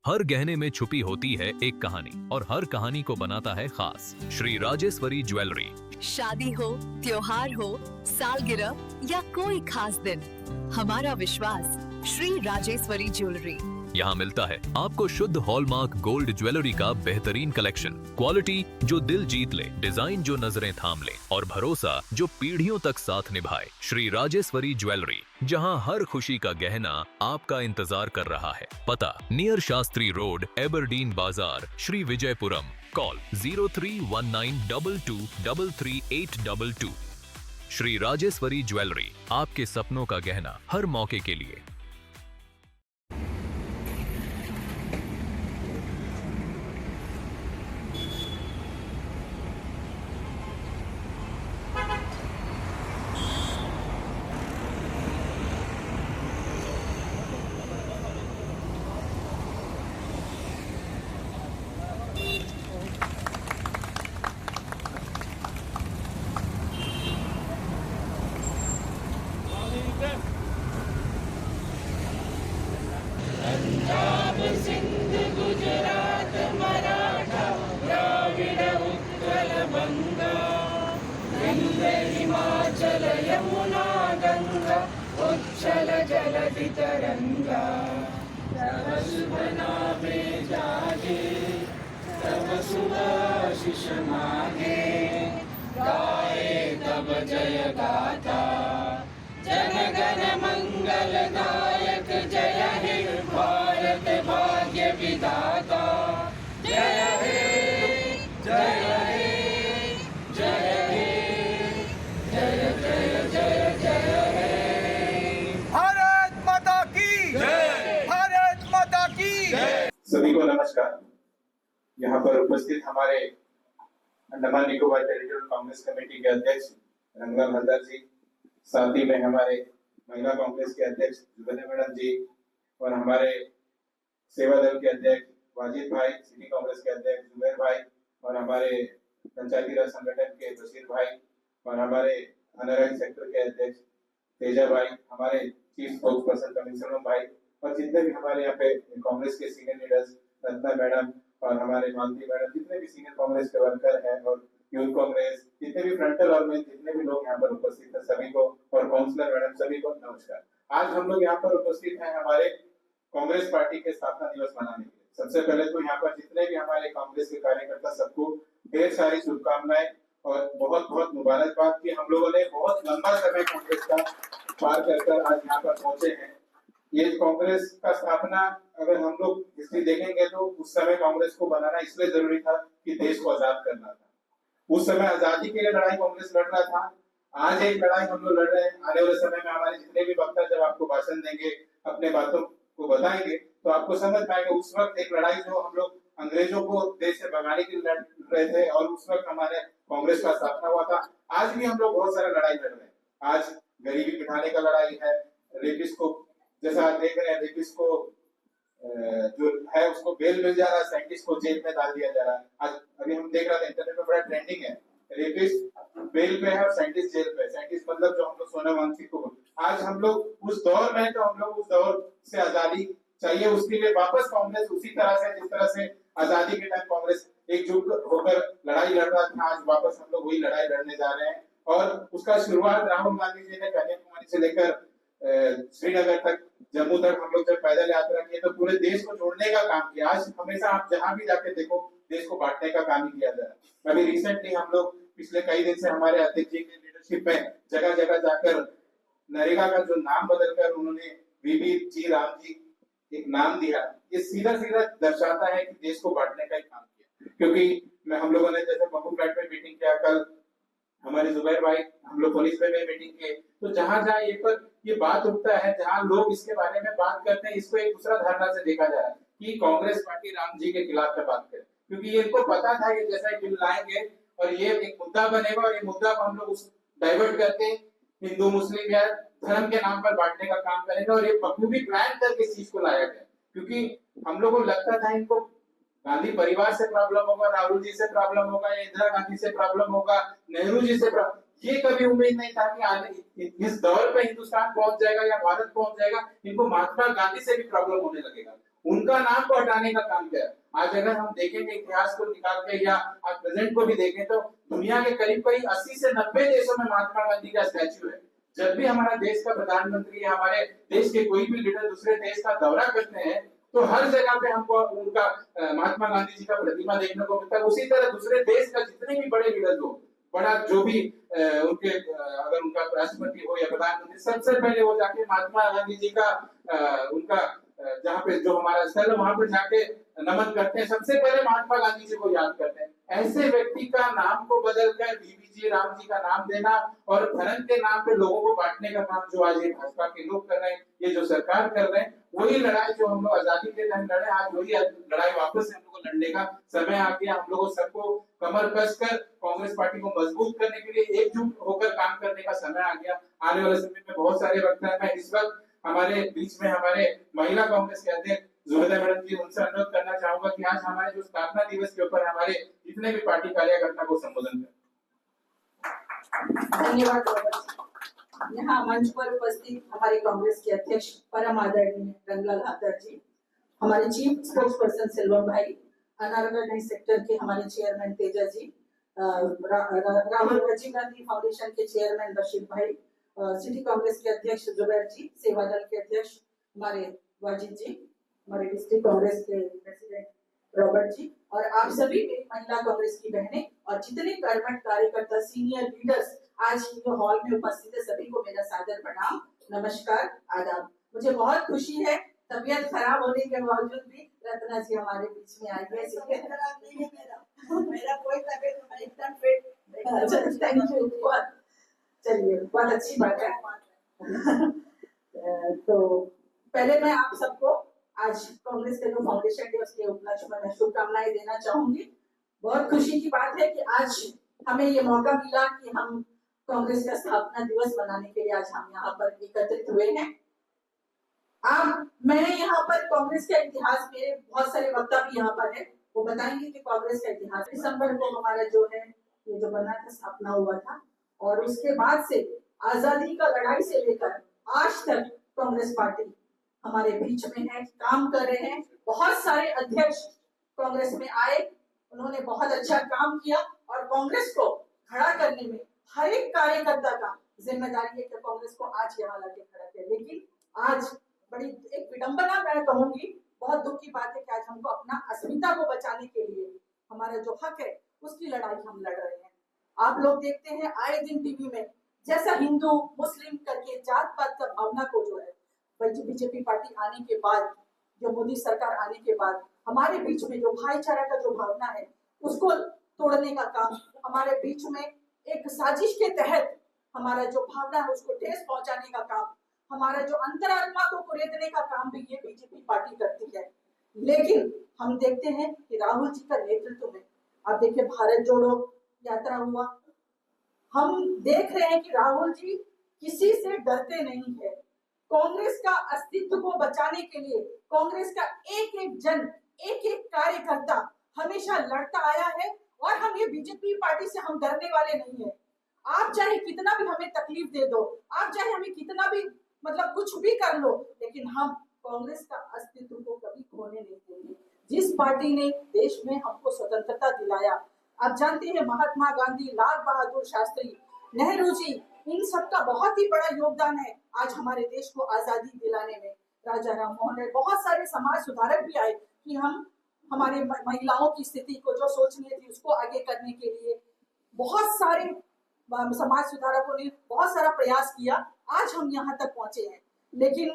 हर गहने में छुपी होती है एक कहानी और हर कहानी को बनाता है खास। श्री राजेश्वरी ज्वेलरी। शादी हो, त्योहार हो, सालगिरह या कोई खास दिन, हमारा विश्वास श्री राजेश्वरी ज्वेलरी। यहाँ मिलता है आपको शुद्ध हॉलमार्क गोल्ड ज्वेलरी का बेहतरीन कलेक्शन, क्वालिटी जो दिल जीत ले, डिजाइन जो नजरें थाम ले और भरोसा जो पीढ़ियों तक साथ निभाए। श्री राजेश्वरी ज्वेलरी, जहाँ हर खुशी का गहना आपका इंतजार कर रहा है। पता नियर शास्त्री रोड, एबरडीन बाजार, श्री विजयपुरम। कॉल 031922333822। श्री राजेश्वरी ज्वेलरी, आपके सपनों का गहना हर मौके के लिए। पंजाब सिंध गुजरात मराठा द्राविड उत्कल बंगा, विंध्य हिमाचल यमुना गंगा, उच्छल जलधि तरंगा। तव शुभ नामे जागे, तव शुभ आशीष मांगे, गाए तब जय गाथा। जन गण मंगल दायक जय हे भारत भाग्य विधाता। जय हे जय हे जय हे जय जय जय जय हे। भारत माता की जय, भारत माता की जय। सभी को नमस्कार। यहाँ पर उपस्थित हमारे अंडमान निकोबार टेरिटोरियल कांग्रेस कमेटी के अध्यक्ष रंगलाल हलदर जी, साथ ही में हमारे महिला कांग्रेस के अध्यक्ष जुबेदा मैडम जी और हमारे सेवा दल के अध्यक्ष वाजिद भाई, सिटी कांग्रेस के अध्यक्ष जुबेर भाई और हमारे पंचायती राज संगठन के बशीर भाई और हमारे अनराइज सेक्टर के अध्यक्ष तेजा भाई, हमारे चीफ स्पोक्स पर्सन कमिश्नर भाई और जितने भी हमारे यहाँ पे कांग्रेस के सीनियर लीडर्स रत्ना मैडम और हमारे मालती मैडम, जितने भी सीनियर कांग्रेस के वर्कर हैं और यूथ कांग्रेस, जितने भी फ्रंटल और में जितने भी लोग यहाँ पर उपस्थित हैं, सभी को और काउंसलर मैडम सभी को नमस्कार। आज हम लोग यहाँ पर उपस्थित हैं हमारे कांग्रेस पार्टी के स्थापना दिवस मनाने के लिए। सबसे पहले तो यहाँ पर जितने भी हमारे कांग्रेस के कार्यकर्ता, सबको ढेर सारी शुभकामनाएं और बहुत बहुत मुबारकबाद कि हम लोगों ने बहुत लंबा समय कांग्रेस का पार कर आज यहाँ पर पहुंचे हैं। ये कांग्रेस का स्थापना अगर हम लोग हिस्ट्री देखेंगे तो उस समय कांग्रेस को बनाना इसलिए जरूरी था कि देश को आजाद करना था। उस समय आजादी के लिए लड़ाई कांग्रेस लड़ रहा था। आज एक लड़ाई हम लोग लड़ रहे हैं। आने वाले समय में हमारे जितने भी वक्ता जब आपको भाषण देंगे, अपने बातों को बताएंगे, तो आपको समझ पाएंगे उस वक्त एक लड़ाई जो हम लोग अंग्रेजों को देश से भगाने के लिए लड़ रहे थे और उस वक्त हमारे कांग्रेस का स्थापना हुआ था। आज भी हम लोग बहुत सारा लड़ाई लड़ रहे हैं। आज गरीबी मिटाने का लड़ाई है। रेपिस्ट को जैसा आप देख रहे हैं, रेपिस्ट को जो है उसको बेल मिल जा रहा है, साइंटिस्ट को जेल में डाल दिया जा रहा है। आज अभी हम देख रहे थे इंटरनेट पे बड़ा ट्रेंडिंग है, रेपिस्ट बेल पे है और साइंटिस्ट जेल पे। साइंटिस्ट मतलब जो हम लोग सोनम वांगचुक को, आज हम लोग उस दौर में, तो हम लोग उस दौर से आजादी चाहिए, उसके लिए वापस कांग्रेस उसी तरह से जिस तरह से आजादी के टाइम कांग्रेस एकजुट होकर लड़ाई लड़ रहा था, आज वापस हम लोग वही लड़ाई लड़ने जा रहे हैं। और उसका शुरुआत राहुल गांधी जी ने कन्याकुमारी से लेकर श्रीनगर तक, जम्मू तक हम लोग जब पैदल यात्रा किए तो पूरे देश को जोड़ने का काम किया। आज हमेशा आप जहां भी जाके देखो, देश को बांटने का काम ही किया जा रहा है। अभी रिसेंटली हम लोग पिछले कई दिन से हमारे अध्यक्ष जी की लीडरशिप में जगह जगह जाकर नरेगा का जो नाम बदलकर उन्होंने वीबी जी राम जी एक नाम दिया, ये सीधा सीधा दर्शाता है कि देश को बांटने का ही काम किया। क्योंकि हम लोगों ने जैसे बम्बू फ्लैट में मीटिंग किया, कल हमारे जुबैर भाई हम लोग पुलिस में मीटिंग किए, तो जहां जहां ये बात उठता है, जहां लोग इसके बारे में बात करते हैं, इसको एक दूसरा धारणा से देखा जा रहा है कि कांग्रेस पार्टी राम जी के खिलाफ में बात करे। क्योंकि ये इनको पता था कि जैसा बिल लाएंगे और ये एक मुद्दा बनेगा और ये मुद्दा को हम लोग उस डाइवर्ट करके हिंदू मुस्लिम या धर्म के नाम पर बांटने का काम करेगा। और ये बखूबी प्लान करके इस चीज को लाया गया, क्योंकि हम लोगों को लगता था इनको गांधी परिवार से प्रॉब्लम होगा, राहुल जी से प्रॉब्लम होगा, या इंदिरा गांधी से प्रॉब्लम होगा, नेहरू जी से प्रॉब्लम। ये कभी उम्मीद नहीं था कि आगे इस दौर पे हिंदुस्तान पहुंच जाएगा या भारत पहुंच जाएगा, इनको महात्मा गांधी से भी प्रॉब्लम होने लगेगा। उनका नाम को हटाने का काम किया। आज अगर हम देखेंगे इतिहास को निकाल के या आज प्रेजेंट को भी देखें तो दुनिया के करीब करीब 80 से 90 देशों में महात्मा गांधी का स्टैच्यू है। जब भी हमारा देश का प्रधानमंत्री या हमारे देश के कोई भी लीडर दूसरे देश का दौरा करते हैं तो हर जगह पे हमको उनका महात्मा गांधी जी का प्रतिमा देखने को मिलता है। उसी तरह दूसरे देश का जितने भी बड़े लीडर हो, बड़ा जो भी उनके अगर उनका राष्ट्रपति हो या प्रधानमंत्री, सबसे पहले वो जाके महात्मा गांधी जी का उनका जहाँ पे जो हमारा स्थल है वहां पे जाके नमन करते हैं, सबसे पहले महात्मा गांधी जी को याद करते हैं। ऐसे व्यक्ति का नाम को बदलकर बीबीजी राम जी का नाम देना और धर्म के नाम पे लोगों को बांटने का काम जो आज ये भाजपा के लोग कर रहे हैं, ये जो सरकार कर रहे हैं, वही लड़ाई जो हम लोग आजादी के टाइम लड़े, आज वही लड़ाई वापस हम लोग को लड़ने का समय आ गया। हम लोगों सबको कमर कसकर कांग्रेस पार्टी को मजबूत करने के लिए एकजुट होकर काम करने का समय आ गया। आने वाले समय में बहुत सारे वक्ता है। इस वक्त हमारे बीच में हमारे महिला कांग्रेस के अध्यक्ष जुबैदा मैडम जी, उनसे अनुरोध करना चाहूंगा कि आज हमारे जो स्थापना दिवस के ऊपर हमारे जितने भी पार्टी कार्यकर्ता को संबोधन करें। धन्यवाद। यहाँ मंच पर उपस्थित हमारे कांग्रेस के अध्यक्ष परम आदरणीय रंगलाल हरदर जी, हमारे चीफ स्पोक्स पर्सन सेल्वम भाई, अनारकल्ड सेक्टर के हमारे चेयरमैन तेजा जी, राहुल राजीव गांधी फाउंडेशन के चेयरमैन बशीर भाई, सिटी कांग्रेस के अध्यक्ष जुबैर जी, सेवा दल के अध्यक्ष हमारे वाजिद जी, हमारे डिस्ट्रिक्ट कांग्रेस के प्रेसिडेंट रॉबर्ट जी, और आप सभी मेरी महिला कांग्रेस की बहनें और जितने कर्मठ कार्यकर्ता सीनियर लीडर्स आज जो हॉल में उपस्थित है, सभी को मेरा सादर प्रणाम, नमस्कार, आदाब। मुझे बहुत खुशी है, तबीयत खराब होने के बावजूद भी रत्ना जी हमारे बीच में आई है। मेरा कोई तबीयत एकदम फिट। Thank you. चलिए, बहुत अच्छी बात है। तो पहले मैं आप सबको आज कांग्रेस के जो फाउंडेशन डे उसके उपलक्ष्य में शुभकामनाएं देना चाहूंगी। बहुत खुशी की बात है कि आज हमें ये मौका मिला कि हम कांग्रेस का स्थापना दिवस मनाने के लिए आज हम यहाँ पर एकत्रित हुए हैं। मैं यहाँ पर कांग्रेस का इतिहास, मेरे बहुत सारे वक्ता भी यहाँ पर है, वो बताएंगे कि कांग्रेस का इतिहास। दिसंबर को हमारा जो है ये जो बना था, स्थापना हुआ था, और उसके बाद से आजादी का लड़ाई से लेकर आज तक कांग्रेस पार्टी हमारे बीच में है, काम कर रहे हैं। बहुत सारे अध्यक्ष कांग्रेस में आए, उन्होंने बहुत अच्छा काम किया, और कांग्रेस को खड़ा करने में हर एक कार्यकर्ता का जिम्मेदारी है कि कांग्रेस को आज यहाँ लाके खड़ा किया। लेकिन आज बड़ी एक विडंबना मैं कहूंगी, बहुत दुख की बात है कि आज हमको अपना अस्मिता को बचाने के लिए हमारा जो हक है उसकी लड़ाई हम लड़ रहे हैं। आप लोग देखते हैं आए दिन टीवी में, जैसा हिंदू मुस्लिम करके जात पात का भावना को जो है बीजेपी पार्टी आने के बाद, जो मोदी सरकार आने के बाद हमारे बीच में जो भाईचारा का जो भावना है उसको तोड़ने का काम, हमारे बीच में एक साजिश के तहत हमारा जो भावना है उसको ठेस पहुंचाने का काम, हमारा जो अंतरात्मा को कुरेदने का काम भी ये बीजेपी पार्टी करती है। लेकिन हम देखते हैं कि राहुल जी का नेतृत्व में, आप देखिए भारत जोड़ो यात्रा हुआ, हम देख रहे हैं कि राहुल जी किसी से डरते नहीं है। कांग्रेस का अस्तित्व को बचाने के लिए कांग्रेस का एक एक जन, एक एक कार्यकर्ता हमेशा लड़ता आया है, और हम ये बीजेपी पार्टी से हम डरने वाले नहीं है। आप चाहे कितना भी हमें तकलीफ दे दो, आप चाहे हमें कितना भी मतलब कुछ भी कर लो, लेकिन हम कांग्रेस का अस्तित्व को कभी खोने नहीं देंगे। जिस पार्टी ने देश में हमको स्वतंत्रता दिलाया, आप जानते हैं महात्मा गांधी, लाल बहादुर शास्त्री, नेहरू जी, इन सब का बहुत ही बड़ा योगदान है आज हमारे देश को आजादी दिलाने में। राजा राम मोहन राय, बहुत सारे समाज सुधारक भी आए कि हम हमारे महिलाओं की स्थिति को जो सोचनी थी उसको आगे करने के लिए बहुत सारे समाज सुधारकों ने बहुत सारा प्रयास किया, आज हम यहाँ तक पहुंचे हैं। लेकिन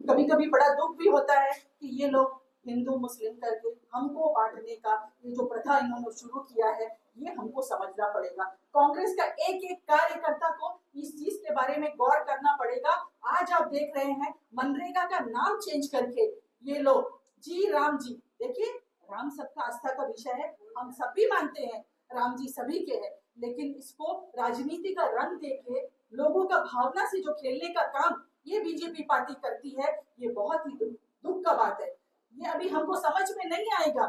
कभी कभी बड़ा दुख भी होता है कि ये लोग हिंदू मुस्लिम करके हमको बांटने का ये जो प्रथा इन्होंने शुरू किया है, ये हमको समझना पड़ेगा। कांग्रेस का एक एक कार्यकर्ता को इस चीज के बारे में गौर करना पड़ेगा। आज आप देख रहे हैं मनरेगा का नाम चेंज करके ये लोग जी राम जी, देखिए राम सबका आस्था का विषय है, हम सब भी मानते हैं राम जी सभी के हैं, लेकिन इसको राजनीति का रंग देके लोगों का भावना से जो खेलने का काम ये बीजेपी पार्टी करती है, ये बहुत ही दुख का बात है। ये अभी हमको समझ में नहीं आएगा,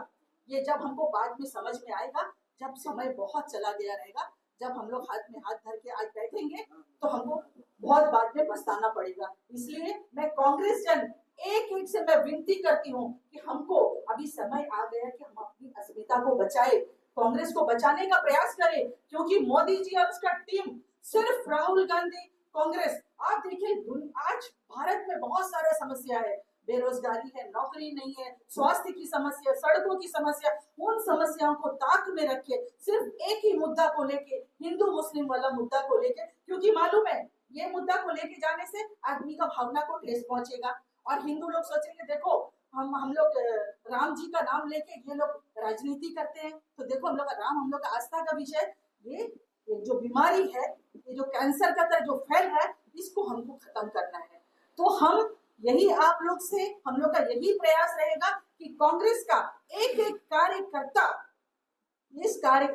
ये जब हमको बाद में समझ में आएगा, जब समय बहुत चला गया रहेगा, जब हम लोग हाथ में हाथ धर के आज बैठेंगे तो हमको बहुत बाद में पछताना पड़ेगा। इसलिए मैं कांग्रेस जन एक एक से मैं विनती करती हूँ कि हमको अभी समय आ गया कि हम अपनी अस्मिता को बचाए, कांग्रेस को बचाने का प्रयास करें, क्योंकि मोदी जी और उसका टीम सिर्फ राहुल गांधी कांग्रेस, आप देखिए आज भारत में बहुत सारे समस्या है, बेरोजगारी है, नौकरी नहीं है, स्वास्थ्य की समस्या, सड़कों की समस्या, उन समस्याओं को ताक में रखे सिर्फ एक ही मुद्दा को लेके, हिंदू मुस्लिम वाला मुद्दा को लेके, क्योंकि मालूम है ये मुद्दा को लेके जाने से आदमी का भावना को ठेस पहुंचेगा और हिंदू लोग सोचेंगे देखो हम लोग राम जी का नाम लेके ये लोग राजनीति करते हैं, तो देखो हम लोग का राम हम लोग का आस्था का विषय, ये जो बीमारी है, ये जो कैंसर का तरह जो फैल रहा है, इसको हमको खत्म करना है। तो हम यही आप लोग से हम लोग का यही प्रयास रहेगा कि कांग्रेस का एक एक कार्यकर्ता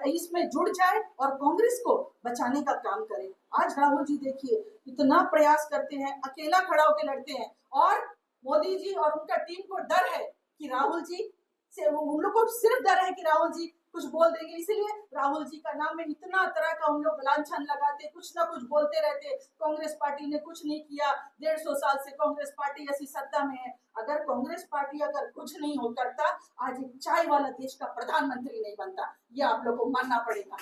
इसमें जुड़ जाए और कांग्रेस को बचाने का काम करे। आज राहुल जी देखिए इतना प्रयास करते हैं, अकेला खड़ा होकर लड़ते हैं और मोदी जी और उनका टीम को डर है कि राहुल जी से, उन लोग को सिर्फ डर है कि राहुल जी कुछ बोल देंगे, इसीलिए राहुल जी का नाम में इतना तरह का हम लोग लांछन लगाते, कुछ ना कुछ बोलते रहते। कांग्रेस पार्टी ने कुछ नहीं किया, 150 साल से कांग्रेस पार्टी ऐसी सत्ता में है। अगर कांग्रेस पार्टी अगर कुछ नहीं हो करता, आज एक चाय वाला देश का प्रधानमंत्री नहीं बनता, ये आप लोग को मानना पड़ेगा,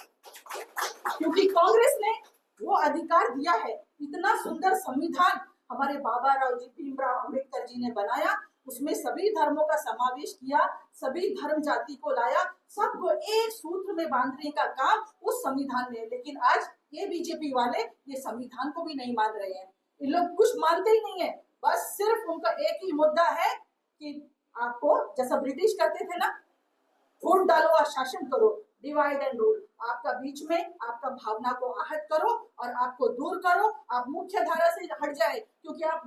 क्योंकि कांग्रेस ने वो अधिकार दिया है। इतना सुंदर संविधान हमारे बाबा राव जी, भीमराव अम्बेडकर जी ने बनाया, उसमें सभी धर्मों का समावेश किया, सभी धर्म जाति को लाया, सबको एक सूत्र में बांधने का काम उस संविधान में। लेकिन आज ये बीजेपी वाले ये संविधान को भी नहीं मान रहे हैं, इन लोग कुछ मानते ही नहीं है, बस सिर्फ उनका एक ही मुद्दा है कि आपको जैसा ब्रिटिश करते थे ना, वोट डालो और शासन करो, डिवाइड एंड रूल, आपका बीच में आपका भावना को आहत करो और आपको दूर करो, आप मुख्य धारा से हट जाए, क्योंकि आप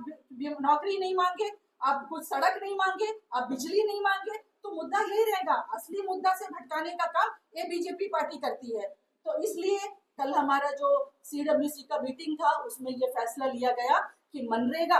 नौकरी नहीं मांगे, आप कुछ सड़क नहीं मांगे, आप बिजली नहीं मांगे, तो मुद्दा यही रहेगा। असली मुद्दा से भटकाने का काम ये बीजेपी पार्टी करती है। तो इसलिए कल हमारा जो CWC का मीटिंग था, उसमें ये फैसला लिया गया कि मनरेगा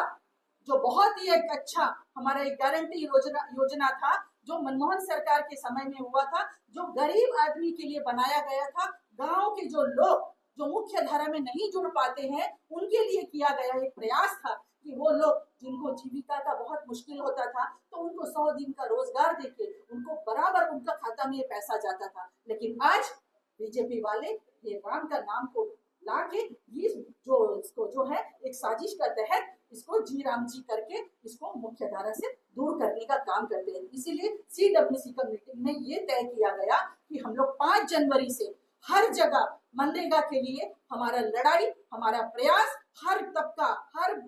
जो बहुत ही एक अच्छा हमारा एक गारंटी योजना था, जो मनमोहन सरकार के समय में हुआ था, जो गरीब आदमी के लिए बनाया गया था, गांव के जो लोग जो मुख्य धारा में नहीं जुड़ पाते हैं, उनके लिए किया गया एक प्रयास था कि वो लोग जिनको जीविका का बहुत मुश्किल होता था, तो उनको 100 दिन का रोजगार देके उनको बराबर उनका खाता में ये पैसा जाता था। लेकिन आज बीजेपी वाले ये राम का नाम को लाके इसको जो है एक साजिश का तहत इसको जी राम जी करके इसको मुख्य धारा से दूर करने का काम करते हैं। इसीलिए CWC का मीटिंग में ये तय किया गया कि हम लोग 5 जनवरी से हर जगह मनरेगा के लिए हमारा लड़ाई, हमारा प्रयास, हर तबका, हर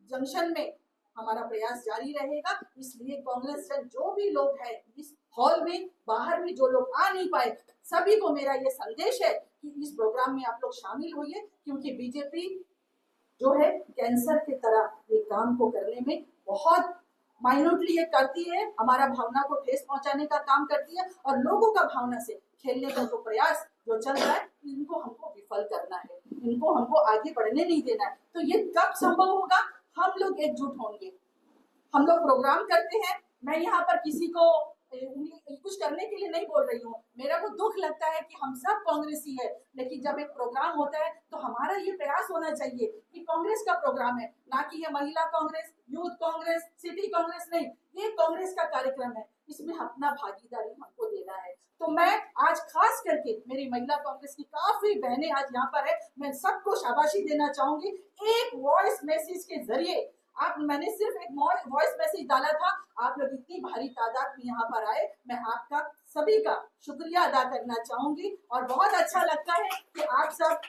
जंक्शन में हमारा प्रयास जारी रहेगा। इसलिए कांग्रेस जन जो भी लोग हैं इस हॉल में, बाहर भी जो लोग आ नहीं पाए, सभी को मेरा ये संदेश है कि इस प्रोग्राम में आप लोग शामिल होइए, क्योंकि बीजेपी जो है कैंसर की तरह ये काम को करने में बहुत माइन्यूटली ये करती है, हमारा भावना को ठेस पहुंचाने का काम करती है और लोगों का भावना से खेलने का जो प्रयास जो चल रहा है, इनको हमको विफल करना है, इनको हमको आगे बढ़ने नहीं देना है। तो ये कब संभव होगा? हम लोग एकजुट होंगे, हम लोग प्रोग्राम करते हैं। मैं यहाँ पर किसी को कुछ करने के लिए नहीं बोल रही हूँ, मेरा को दुख लगता है कि हम सब कांग्रेसी है, लेकिन जब एक प्रोग्राम होता है तो हमारा ये प्रयास होना चाहिए कि कांग्रेस का प्रोग्राम है, ना कि ये महिला कांग्रेस, यूथ कांग्रेस, सिटी कांग्रेस नहीं, ये कांग्रेस का कार्यक्रम है, इसमें अपना भागीदारी हमको देना है। तो मैं आज खास करके मेरी महिला कांग्रेस की काफी बहनें आज यहाँ पर है, मैं सबको शाबाशी देना चाहूंगी। एक वॉइस मैसेज के जरिए मैंने सिर्फ एक वॉइस मैसेज डाला था, आप लोग इतनी भारी तादाद में यहाँ पर आए, मैं आपका सभी का शुक्रिया अदा करना चाहूंगी। और बहुत अच्छा लगता है कि आप सब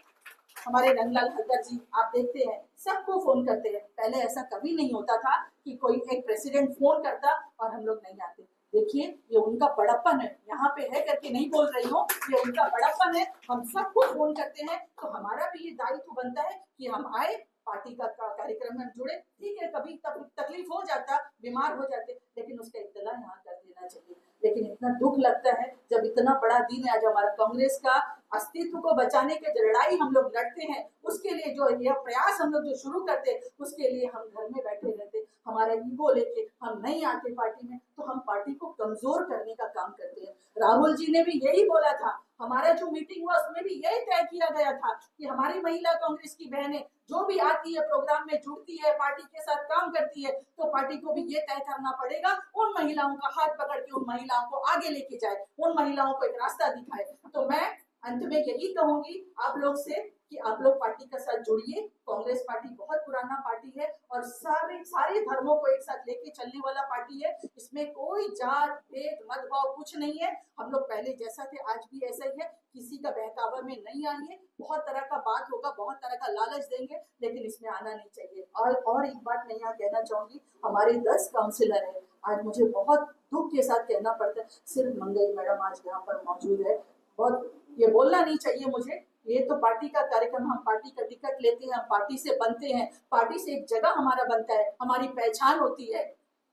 हमारे रंगलाल हलदर जी, आप देखते हैं सबको फोन करते हैं, पहले ऐसा कभी नहीं होता था कि कोई एक प्रेसिडेंट फोन करता और हम लोग नहीं आते। देखिए ये उनका बड़प्पन है, यहाँ पे है करके नहीं बोल रही हूँ, ये उनका बड़प्पन है, हम सबको फोन करते हैं। तो हमारा भी ये दायित्व बनता है कि हम आए, पार्टी का कार्यक्रम में जुड़े। ठीक है, कभी तकलीफ हो जाता, बीमार हो जाते, लेकिन उसका इत्तला यहाँ कर देना चाहिए। लेकिन इतना दुख लगता है जब इतना बड़ा दिन है, आज हमारा कांग्रेस का अस्तित्व को बचाने के जो लड़ाई हम लोग लड़ते हैं, उसके लिए जो यह प्रयास हम लोग जो शुरू करते, उसके लिए हम घर में बैठे रहते, हमारा ईगो लेके हम नहीं आते पार्टी में, तो हम पार्टी को कमजोर करने का काम करते हैं। राहुल जी ने भी यही बोला था, हमारा जो मीटिंग हुआ उसमें भी यही तय किया गया था कि हमारी महिला कांग्रेस की बहनें जो भी आती है, प्रोग्राम में जुड़ती है, पार्टी के साथ काम करती है, तो पार्टी को भी ये तय करना पड़ेगा उन महिलाओं का हाथ पकड़ के उन महिलाओं को आगे लेके जाए, उन महिलाओं को एक रास्ता दिखाए। तो मैं अंत में यही कहूंगी आप लोग से कि आप लोग पार्टी के साथ जुड़िए। कांग्रेस पार्टी बहुत पुराना पार्टी है और सारे धर्मों को एक साथ लेके चलने वाला पार्टी है। इसमें कोई जात भेद मतभाव कुछ नहीं है। हम लोग पहले जैसा थे आज भी ऐसा ही है। किसी का बहकावा में नहीं आएंगे। बहुत तरह का बात होगा, बहुत तरह का लालच देंगे, लेकिन इसमें आना नहीं चाहिए। और एक बात मैं यहाँ कहना चाहूंगी, हमारे 10 काउंसिलर है। आज मुझे बहुत दुख के साथ कहना पड़ता है, सिर्फ मंगई मैडम आज यहाँ पर मौजूद है। बहुत ये बोलना नहीं चाहिए मुझे, ये तो पार्टी का कार्यक्रम, हम पार्टी का टिकट लेते हैं, हम पार्टी से बनते हैं, पार्टी से एक जगह हमारा बनता है, हमारी पहचान होती है।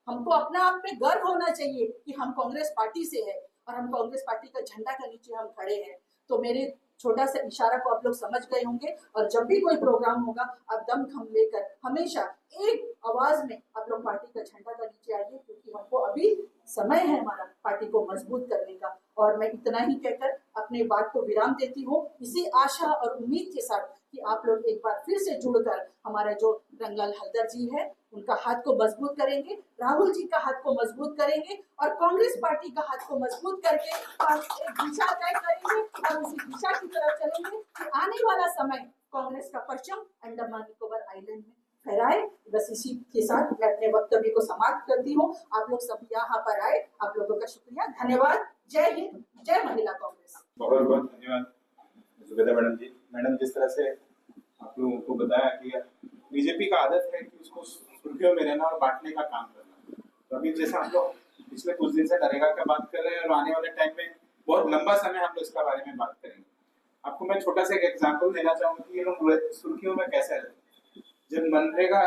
हमको अपने आप में गर्व होना चाहिए कि हम कांग्रेस पार्टी से है और हम कांग्रेस पार्टी का झंडा के नीचे हम खड़े हैं। तो मेरे छोटा सा इशारा को आप लोग समझ गए होंगे और जब भी कोई प्रोग्राम होगा आप दमखम लेकर हमेशा एक आवाज में आप लोग पार्टी का झंडा का नीचे आइए, क्योंकि हमको अभी समय है हमारा पार्टी को मजबूत करने का। और मैं इतना ही कहकर अपने बात को विराम देती हूँ, इसी आशा और उम्मीद के साथ कि आप लोग एक बार फिर से जुड़कर हमारा जो रंगलाल हलदर जी है उनका हाथ को मजबूत करेंगे, राहुल जी का हाथ को मजबूत करेंगे और कांग्रेस पार्टी का हाथ को मजबूत करके एक दिशा तय करेंगे और उसी दिशा की तरफ चलेंगे कि आने वाला समय कांग्रेस का परचम अंडमान निकोबार आइलैंड में फहराए। बस इसी के साथ मैं अपने वक्तव्य को समाप्त करती हूँ। आप लोग सब यहाँ पर आए, आप लोगों का शुक्रिया, धन्यवाद। जय हिंद, जय महिला कांग्रेस। बहुत बहुत धन्यवाद जुबेदा मैडम जी। मैडम, जिस तरह से आप लोगों को बताया कि बीजेपी का आदत है कि उसको सुर्खियों में रहना और बांटने का काम करना। तो अभी जैसा हम लोग पिछले कुछ दिन से नरेगा की बात कर रहे हैं और आने वाले टाइम में बहुत लंबा समय हम लोग इसका बारे में बात करेंगे। आपको मैं छोटा सा एक एग्जाम्पल देना चाहूंगा कि ये लोग सुर्खियों में कैसे रहते। जब MNREGA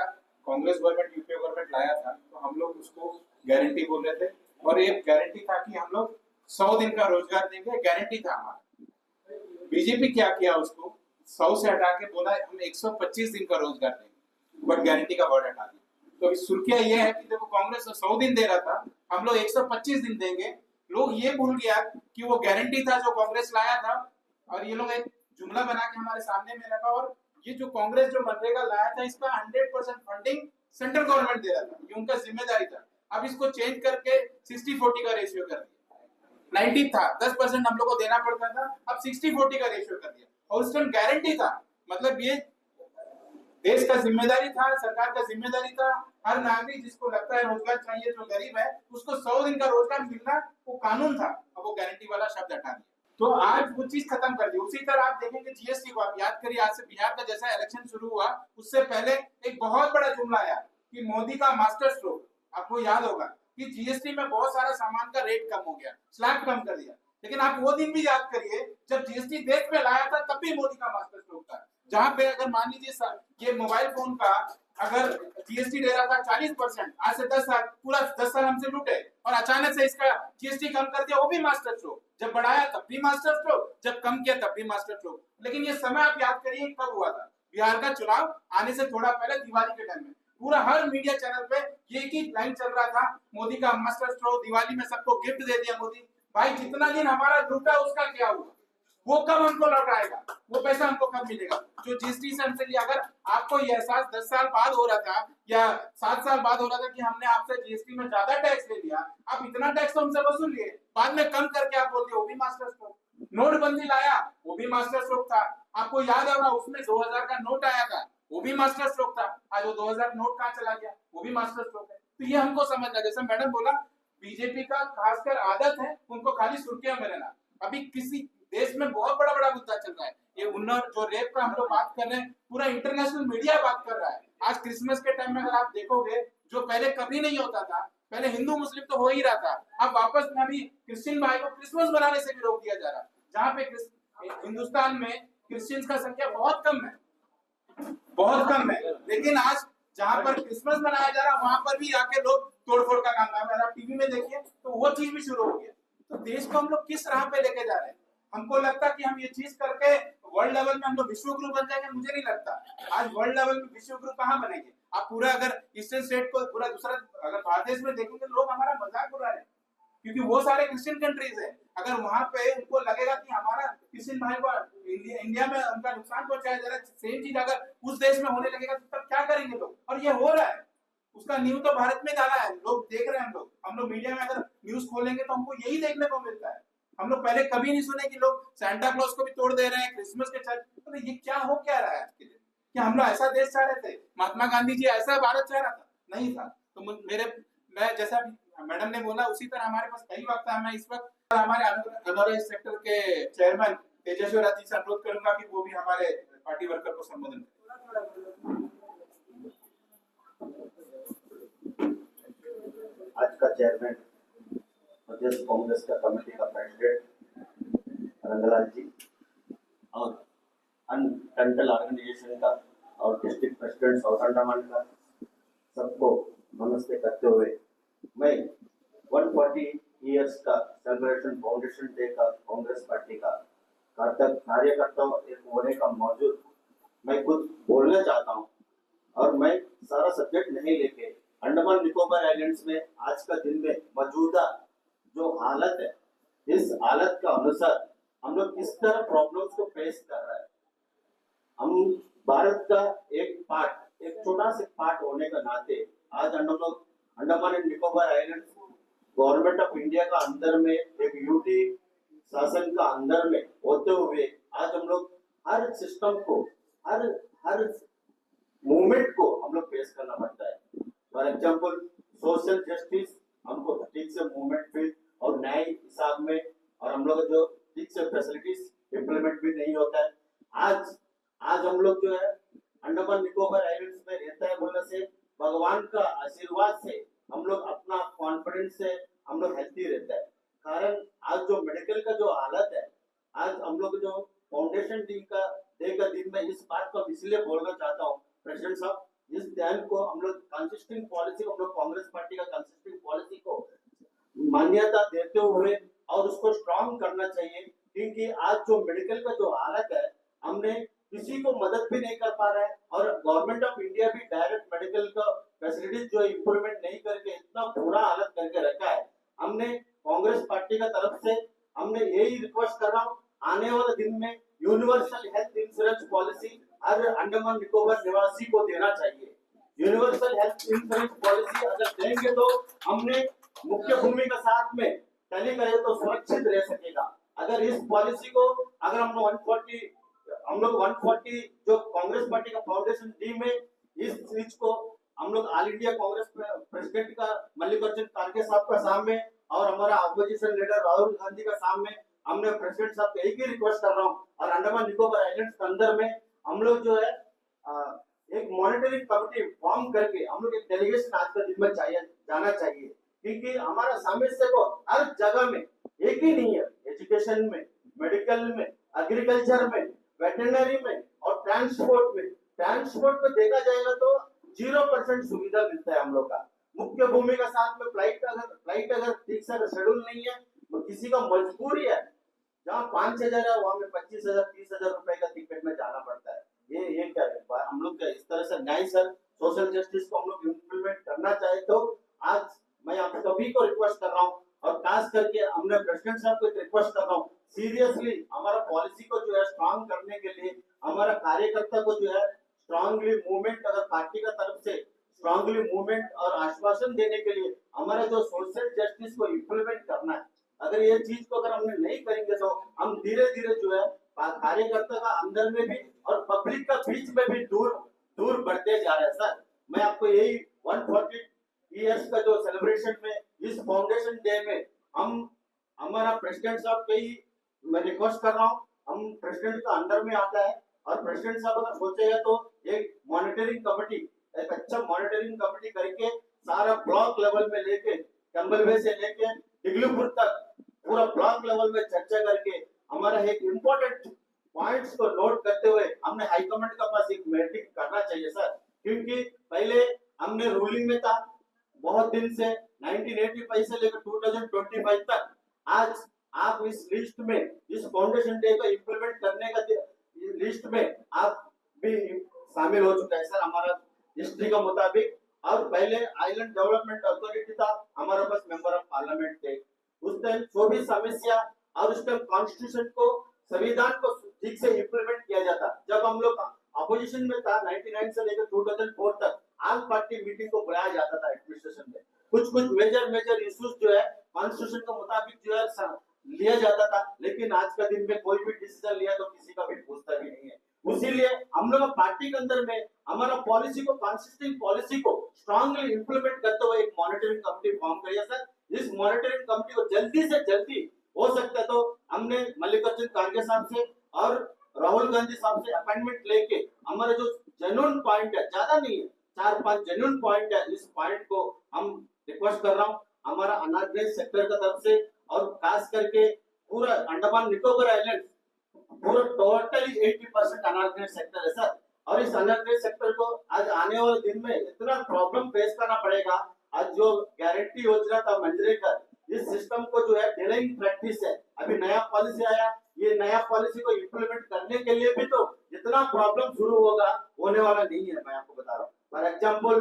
Congress government, UPA government लाया था तो हम लोग उसको गारंटी बोल रहे थे और एक गारंटी था कि हम लोग 100 दिन का रोजगार देंगे, गारंटी था हमारा। बीजेपी क्या किया, उसको 100 से हटा के बोला हम 125 दिन का रोजगार देंगे, बट गारंटी का वर्ड हटा दिया। तो अभी सुर्खियां ये है कि जब कांग्रेस 100 दिन दे रहा था, हम लोग 125 दिन देंगे। लोग ये भूल गया कि वो गारंटी था जो कांग्रेस लाया था और ये लोग एक जुमला बना के हमारे सामने में रखा। और ये जो कांग्रेस जो मनरेगा लाया था इसका 100% फंडिंग सेंट्रल गवर्नमेंट दे रहा था, ये उनका जिम्मेदारी था। अब इसको चेंज करके 60-40 का रेशियो कर दिया। 90 था, 10% हम लोग को देना पड़ता था, अब 60-40 का रेशियो कर दिया। और उस टाइम गारंटी था, मतलब ये देश का जिम्मेदारी था, सरकार का जिम्मेदारी था। हर नागरिक जिसको लगता है रोजगार चाहिए, जो गरीब है, उसको 100 दिन का रोजगार मिलना वो कानून था। अब वो गारंटी वाला शब्द हटा दिया, तो आज वो चीज खत्म कर दी। उसी तरह आप देखेंगे जीएसटी को, आप याद करिए, आज से बिहार का जैसा इलेक्शन शुरू हुआ उससे पहले एक बहुत बड़ा जुमला आया कि मोदी का मास्टर स्ट्रोक। आपको याद होगा कि जीएसटी में बहुत सारा सामान का रेट कम हो गया, स्लैब कम कर दिया। लेकिन आप वो दिन भी याद करिए जब जीएसटी देश में लाया था, तब भी मोदी का मास्टर स्ट्रोक था। जहां पे अगर मान लीजिए ये मोबाइल फोन का अगर जीएसटी दे रहा था 40%, आज से 10 साल, पूरा 10 साल हमसे लूटे और अचानक से इसका जीएसटी कम कर दिया, वो भी मास्टर स्ट्रोक। जब बढ़ाया तब भी मास्टर स्ट्रोक, जब कम किया तब भी मास्टर स्ट्रोक। लेकिन ये समय आप याद करिए कब हुआ था, बिहार का चुनाव आने से थोड़ा पहले, दिवाली के टाइम में पूरा हर मीडिया चैनल पे ये ही लाइन चल रहा था, मोदी का मास्टर स्ट्रोक, दिवाली में सबको गिफ्ट दे दिया मोदी। भाई जितना दिन हमारा लूटा उसका क्या हुआ, वो कब हमको लौटाएगा, वो पैसा हमको कब मिलेगा जो जीएसटी से हमसे लिया। अगर आपको ये एहसास 10 साल बाद हो रहा था या 7 साल बाद हो रहा था कि हमने आपसे जीएसटी में ज्यादा टैक्स ले लिया, आप इतना टैक्स तो हमसे वसूल लिए, बाद में कम करके आप बोलते वो भी मास्टर स्ट्रोक। नोटबंदी लाया, वो भी मास्टर स्ट्रोक था। आपको याद होगा उसमें 2000 का नोट आया था, वो भी मास्टर स्ट्रोक था। आज वो 2000 नोट कहाँ चला गया, वो भी मास्टर स्ट्रोक है। तो ये हमको समझना, जैसे मैडम बोला, बीजेपी का खासकर आदत है उनको खाली सुर्खियों में रहना। अभी किसी देश में बहुत बड़ा बड़ा मुद्दा चल रहा है, ये उन्नाव जो रेप का हम लोग बात कर रहे हैं, पूरा इंटरनेशनल मीडिया बात कर रहा है। आज क्रिसमस के टाइम में अगर आप देखोगे, जो पहले कभी नहीं होता था, पहले हिंदू मुस्लिम तो हो ही रहा था, अब वापस में अभी क्रिश्चियन भाई को क्रिसमस मनाने से भी रोक दिया जा रहा है। जहाँ पे हिंदुस्तान में क्रिश्चियंस का संख्या बहुत कम है, बहुत कम है, लेकिन आज जहाँ पर क्रिसमस मनाया जा रहा है वहां पर भी आके लोग तोड़फोड़ का काम कर रहे हैं। आप टीवी में देखिए तो वो चीज भी शुरू हो गया। तो देश को हम लोग किस राह पे लेके जा रहे हैं? हमको लगता कि हम ये चीज करके वर्ल्ड लेवल में हम लोग विश्व गुरु बन जाएंगे, मुझे नहीं लगता। आज वर्ल्ड लेवल में विश्व गुरु कहाँ बनेंगे? आप पूरा अगर ईस्टर्न स्टेट को पूरा दूसरा अगर भारत देश में देखेंगे, लोग हमारा मजाक उड़ा रहे हैं, क्योंकि वो सारे क्रिश्चियन कंट्रीज है। अगर वहां पे उनको लगेगा कि हमारा सिंह भाई को इंडिया में उनका नुकसान पहुंचाया जा रहा है, सेम चीज अगर उस देश में होने लगेगा तो तब क्या करेंगे लोग? और ये हो रहा है, उसका न्यूज तो भारत में डाला है, लोग देख रहे हैं। हम लोग मीडिया में अगर न्यूज खोलेंगे तो हमको यही देखने को मिलता है। हम लोग पहले कभी नहीं सुने कि लोग सांता क्लॉज को भी तोड़ दे रहे हैं, क्रिसमस के चर्च। तो ये क्या हो क्या रहा है आज के दिन? क्या हम लोग ऐसा देश चाह रहे थे? महात्मा गांधी जी ऐसा भारत चाह रहा था? नहीं था। तो मैं जैसा मैडम ने बोला उसी तरह हमारे पास कई वक्त है। मैं इस वक्त हमारे अनोरा सेक्टर के चेयरमैन तेजस्वी राज जी से अनुरोध करूंगा कि वो भी हमारे पार्टी वर्कर को संबोधन करें। आज का चेयरमैन प्रदेश कांग्रेस का कमेटी का प्रेसिडेंट रंगलाल जी और टेंटल ऑर्गेनाइजेशन का और डिस्ट्रिक्ट प्रेसिडेंट साउथ अंडमान का सबको नमस्ते करते हुए मैं 140 इयर्स का सेलिब्रेशन फाउंडेशन डे का कांग्रेस पार्टी का कार्यकर्ता एक होने का मौजूद मैं खुद बोलना चाहता हूँ। और मैं सारा सब्जेक्ट नहीं लेके अंडमान निकोबार आइलैंड्स में आज का दिन में मौजूदा जो हालत है, इस हालत का अनुसार हम लोग किस तरह प्रॉब्लम्स को फेस कर रहे हैं। हम भारत का एक पार्ट, एक छोटा सा पार्ट होने का नाते आज Andaman and Nicobar islands government of India का अंदर में एक यूटी शासन का अंदर में होते हुए आज हम लोग हर सिस्टम को, हर मूवमेंट को हम लोग फेस करना पड़ता है। फॉर एग्जाम्पल सोशल जस्टिस हमको ठीक से मूवमेंट पे और न्याय हिसाब में, और हम लोग जो ठीक से फैसिलिटीज इम्प्लीमेंट भी नहीं होता है। आज हम लोग जो है अंडमान निकोबार आइलैंड्स में रहता है बोलने से भगवान का आशीर्वाद से हम लोग अपना कॉन्फिडेंस से हम लोग हेल्थी रहता है। कारण आज जो मेडिकल का जो हालत है, आज हम लोग जो फाउंडेशन डे का दिन में इस बात को इसलिए बोलना चाहता हूँ प्रेसिडेंट साहब, इस ध्यान को हम लोग कंसिस्टेंट पॉलिसी, हम लोग कांग्रेस पार्टी का कंसिस्टेंट पॉलिसी को मान्यता देते हुए और उसको स्ट्रॉन्ग करना चाहिए। क्योंकि आज जो मेडिकल का जो हालत है, हमने किसी को मदद भी नहीं कर पा रहा है और गवर्नमेंट ऑफ इंडिया भी डायरेक्ट मेडिकल का फैसिलिटीज जो इम्प्रूवमेंट नहीं करके इतना बुरा हालत करके रखा है। हमने कांग्रेस पार्टी का तरफ से हमने यही रिक्वेस्ट कर रहा हूँ, आने वाले दिन में यूनिवर्सल हेल्थ इंश्योरेंस पॉलिसी हर अंडमान निकोबार निवासी को देना चाहिए। यूनिवर्सल हेल्थ इंश्योरेंस पॉलिसी अगर देंगे तो हमने मुख्य भूमि के साथ में टैली करे तो सुरक्षित रह सकेगा। अगर इस पॉलिसी को अगर हम लोग 140 जो कांग्रेस पार्टी का फाउंडेशन डी में इस चीज को हम लोग ऑल इंडिया कांग्रेस प्रेसिडेंट का मल्लिकार्जुन खड़गे साहब का सामने और हमारा अपोजिशन लीडर राहुल गांधी का सामने हमने प्रेसिडेंट साहब को एक ही रिक्वेस्ट कर रहा हूँ। और अंडमान निकोबार आइलैंड्स के अंदर में हम लोग जो है एक मॉनिटरिंग कमेटी फॉर्म करके हम लोग एक डेलीगेशन आज के दिन में जाना चाहिए। क्योंकि हमारा समस्या को हर जगह में एक ही नहीं है, एजुकेशन में, मेडिकल में, एग्रीकल्चर में, वेटरनरी में और ट्रांसपोर्ट में देखा जाएगा तो 0% सुविधा मिलता है हम लोग का। मुख्य भूमि का साथ में फ्लाइट अगर ठीक से शेड्यूल नहीं है तो किसी का मजबूरी है, जहाँ 5,000 है वहाँ में 25,000 30,000 रुपए का टिकट में जाना पड़ता है। ये क्या है? हम लोग क्या इस तरह से न्याय सर सोशल जस्टिस को हम लोग इम्प्लीमेंट करना चाहे तो आज मैं आप सभी को रिक्वेस्ट कर रहा हूँ और खास करके हमने प्रेसिडेंट साहब को रिक्वेस्ट कर रहा हूँ, सीरियसली हमारा पॉलिसी को जो है स्ट्रॉन्ग करने के लिए हमारा कार्यकर्ता को जो है स्ट्रांगली मूवमेंट, अगर पार्टी का तरफ से स्ट्रांगली मूवमेंट और आश्वासन देने के लिए हमारा जो सोशल जस्टिस को इम्प्लीमेंट करना है। अगर ये चीज को अगर हमने नहीं करेंगे तो हम धीरे धीरे जो है कार्यकर्ता का अंदर में भी और पब्लिक का बीच में भी दूर बढ़ते जा रहे हैं। सर मैं आपको यही 140 इयर्स का जो सेलिब्रेशन में इस फाउंडेशन डे में हम हमारा प्रेसिडेंट साहब के ही मैं रिक्वेस्ट कर रहा हूँ, हम प्रेसिडेंट का अंडर में आता है और प्रेसिडेंट साहब अगर सोचेगा तो एक मॉनिटरिंग कमेटी, एक अच्छा मॉनिटरिंग कमेटी करके सारा ब्लॉक लेवल में लेके कंबलवे से लेके डिगलीपुर तक पूरा ब्लॉक लेवल में चर्चा करके हमारा एक इम्पोर्टेंट पॉइंट्स को नोट करते हुए हमने हाईकमांड का पास एक मीटिंग करना चाहिए सर। क्योंकि पहले हमने रूलिंग में था बहुत दिन से 1985 से लेकर 2025 तक, आज आप इस लिस्ट में इस फाउंडेशन डे को इम्प्लीमेंट करने का लिस्ट में आप भी शामिल हो चुका है सर हमारा हिस्ट्री का मुताबिक। और पहले आइलैंड डेवलपमेंट अथॉरिटी था, हमारे पास मेंबर ऑफ पार्लियामेंट थे। उस टाइम जो भी समस्या और उस टाइम कॉन्स्टिट्यूशन को संविधान को ठीक से इम्प्लीमेंट किया जाता। जब हम लोग अपोजिशन में था 99 से लेकर 2004 तक ऑल पार्टी मीटिंग को बुलाया जाता था एडमिनिस्ट्रेशन में। कुछ मेजर इश्यूज जो है कॉन्स्टिट्यूशन के मुताबिक जो है लिया जाता था, लेकिन आज का दिन में कोई भी डिसीजन लिया तो किसी का भी पूछता भी नहीं है। इसीलिए हम लोग पार्टी के अंदर में हमारा पॉलिसी को कंसिस्टेंट पॉलिसी को स्ट्रांगली इंप्लीमेंट करते हुए एक मॉनिटरिंग कमेटी फॉर्म करी है सर। इस मॉनिटरिंग कमेटी को जल्दी से जल्दी हो सकता है तो हमने मल्लिकार्जुन खड़गे साहब से और राहुल गांधी साहब से अपॉइंटमेंट लेके हमारे जो जेन्युइन पॉइंट है, ज्यादा नहीं है, 4-5 जेन्युइन पॉइंट है, इस पॉइंट को हम रिक्वेस्ट कर रहा हूँ हमारा अनऑर्गेनाइज्ड सेक्टर की तरफ से, और खास करके पूरा अंडमान निकोबार आइलैंड पूरा टोटली 80% अनऑर्गेनाइज्ड सेक्टर है सर। और इस अनऑर्गेनाइज्ड सेक्टर को आज आने वाले दिन में इतना प्रॉब्लम फेस करना पड़ेगा। आज जो गारंटी योजना था मनरेगा, इस सिस्टम को जो है डिलेइंग प्रैक्टिस है। अभी नया पॉलिसी आया, ये नया पॉलिसी को इम्प्लीमेंट करने के लिए भी तो इतना प्रॉब्लम शुरू होगा, होने वाला नहीं है। मैं आपको बता रहा हूँ फॉर एग्जाम्पल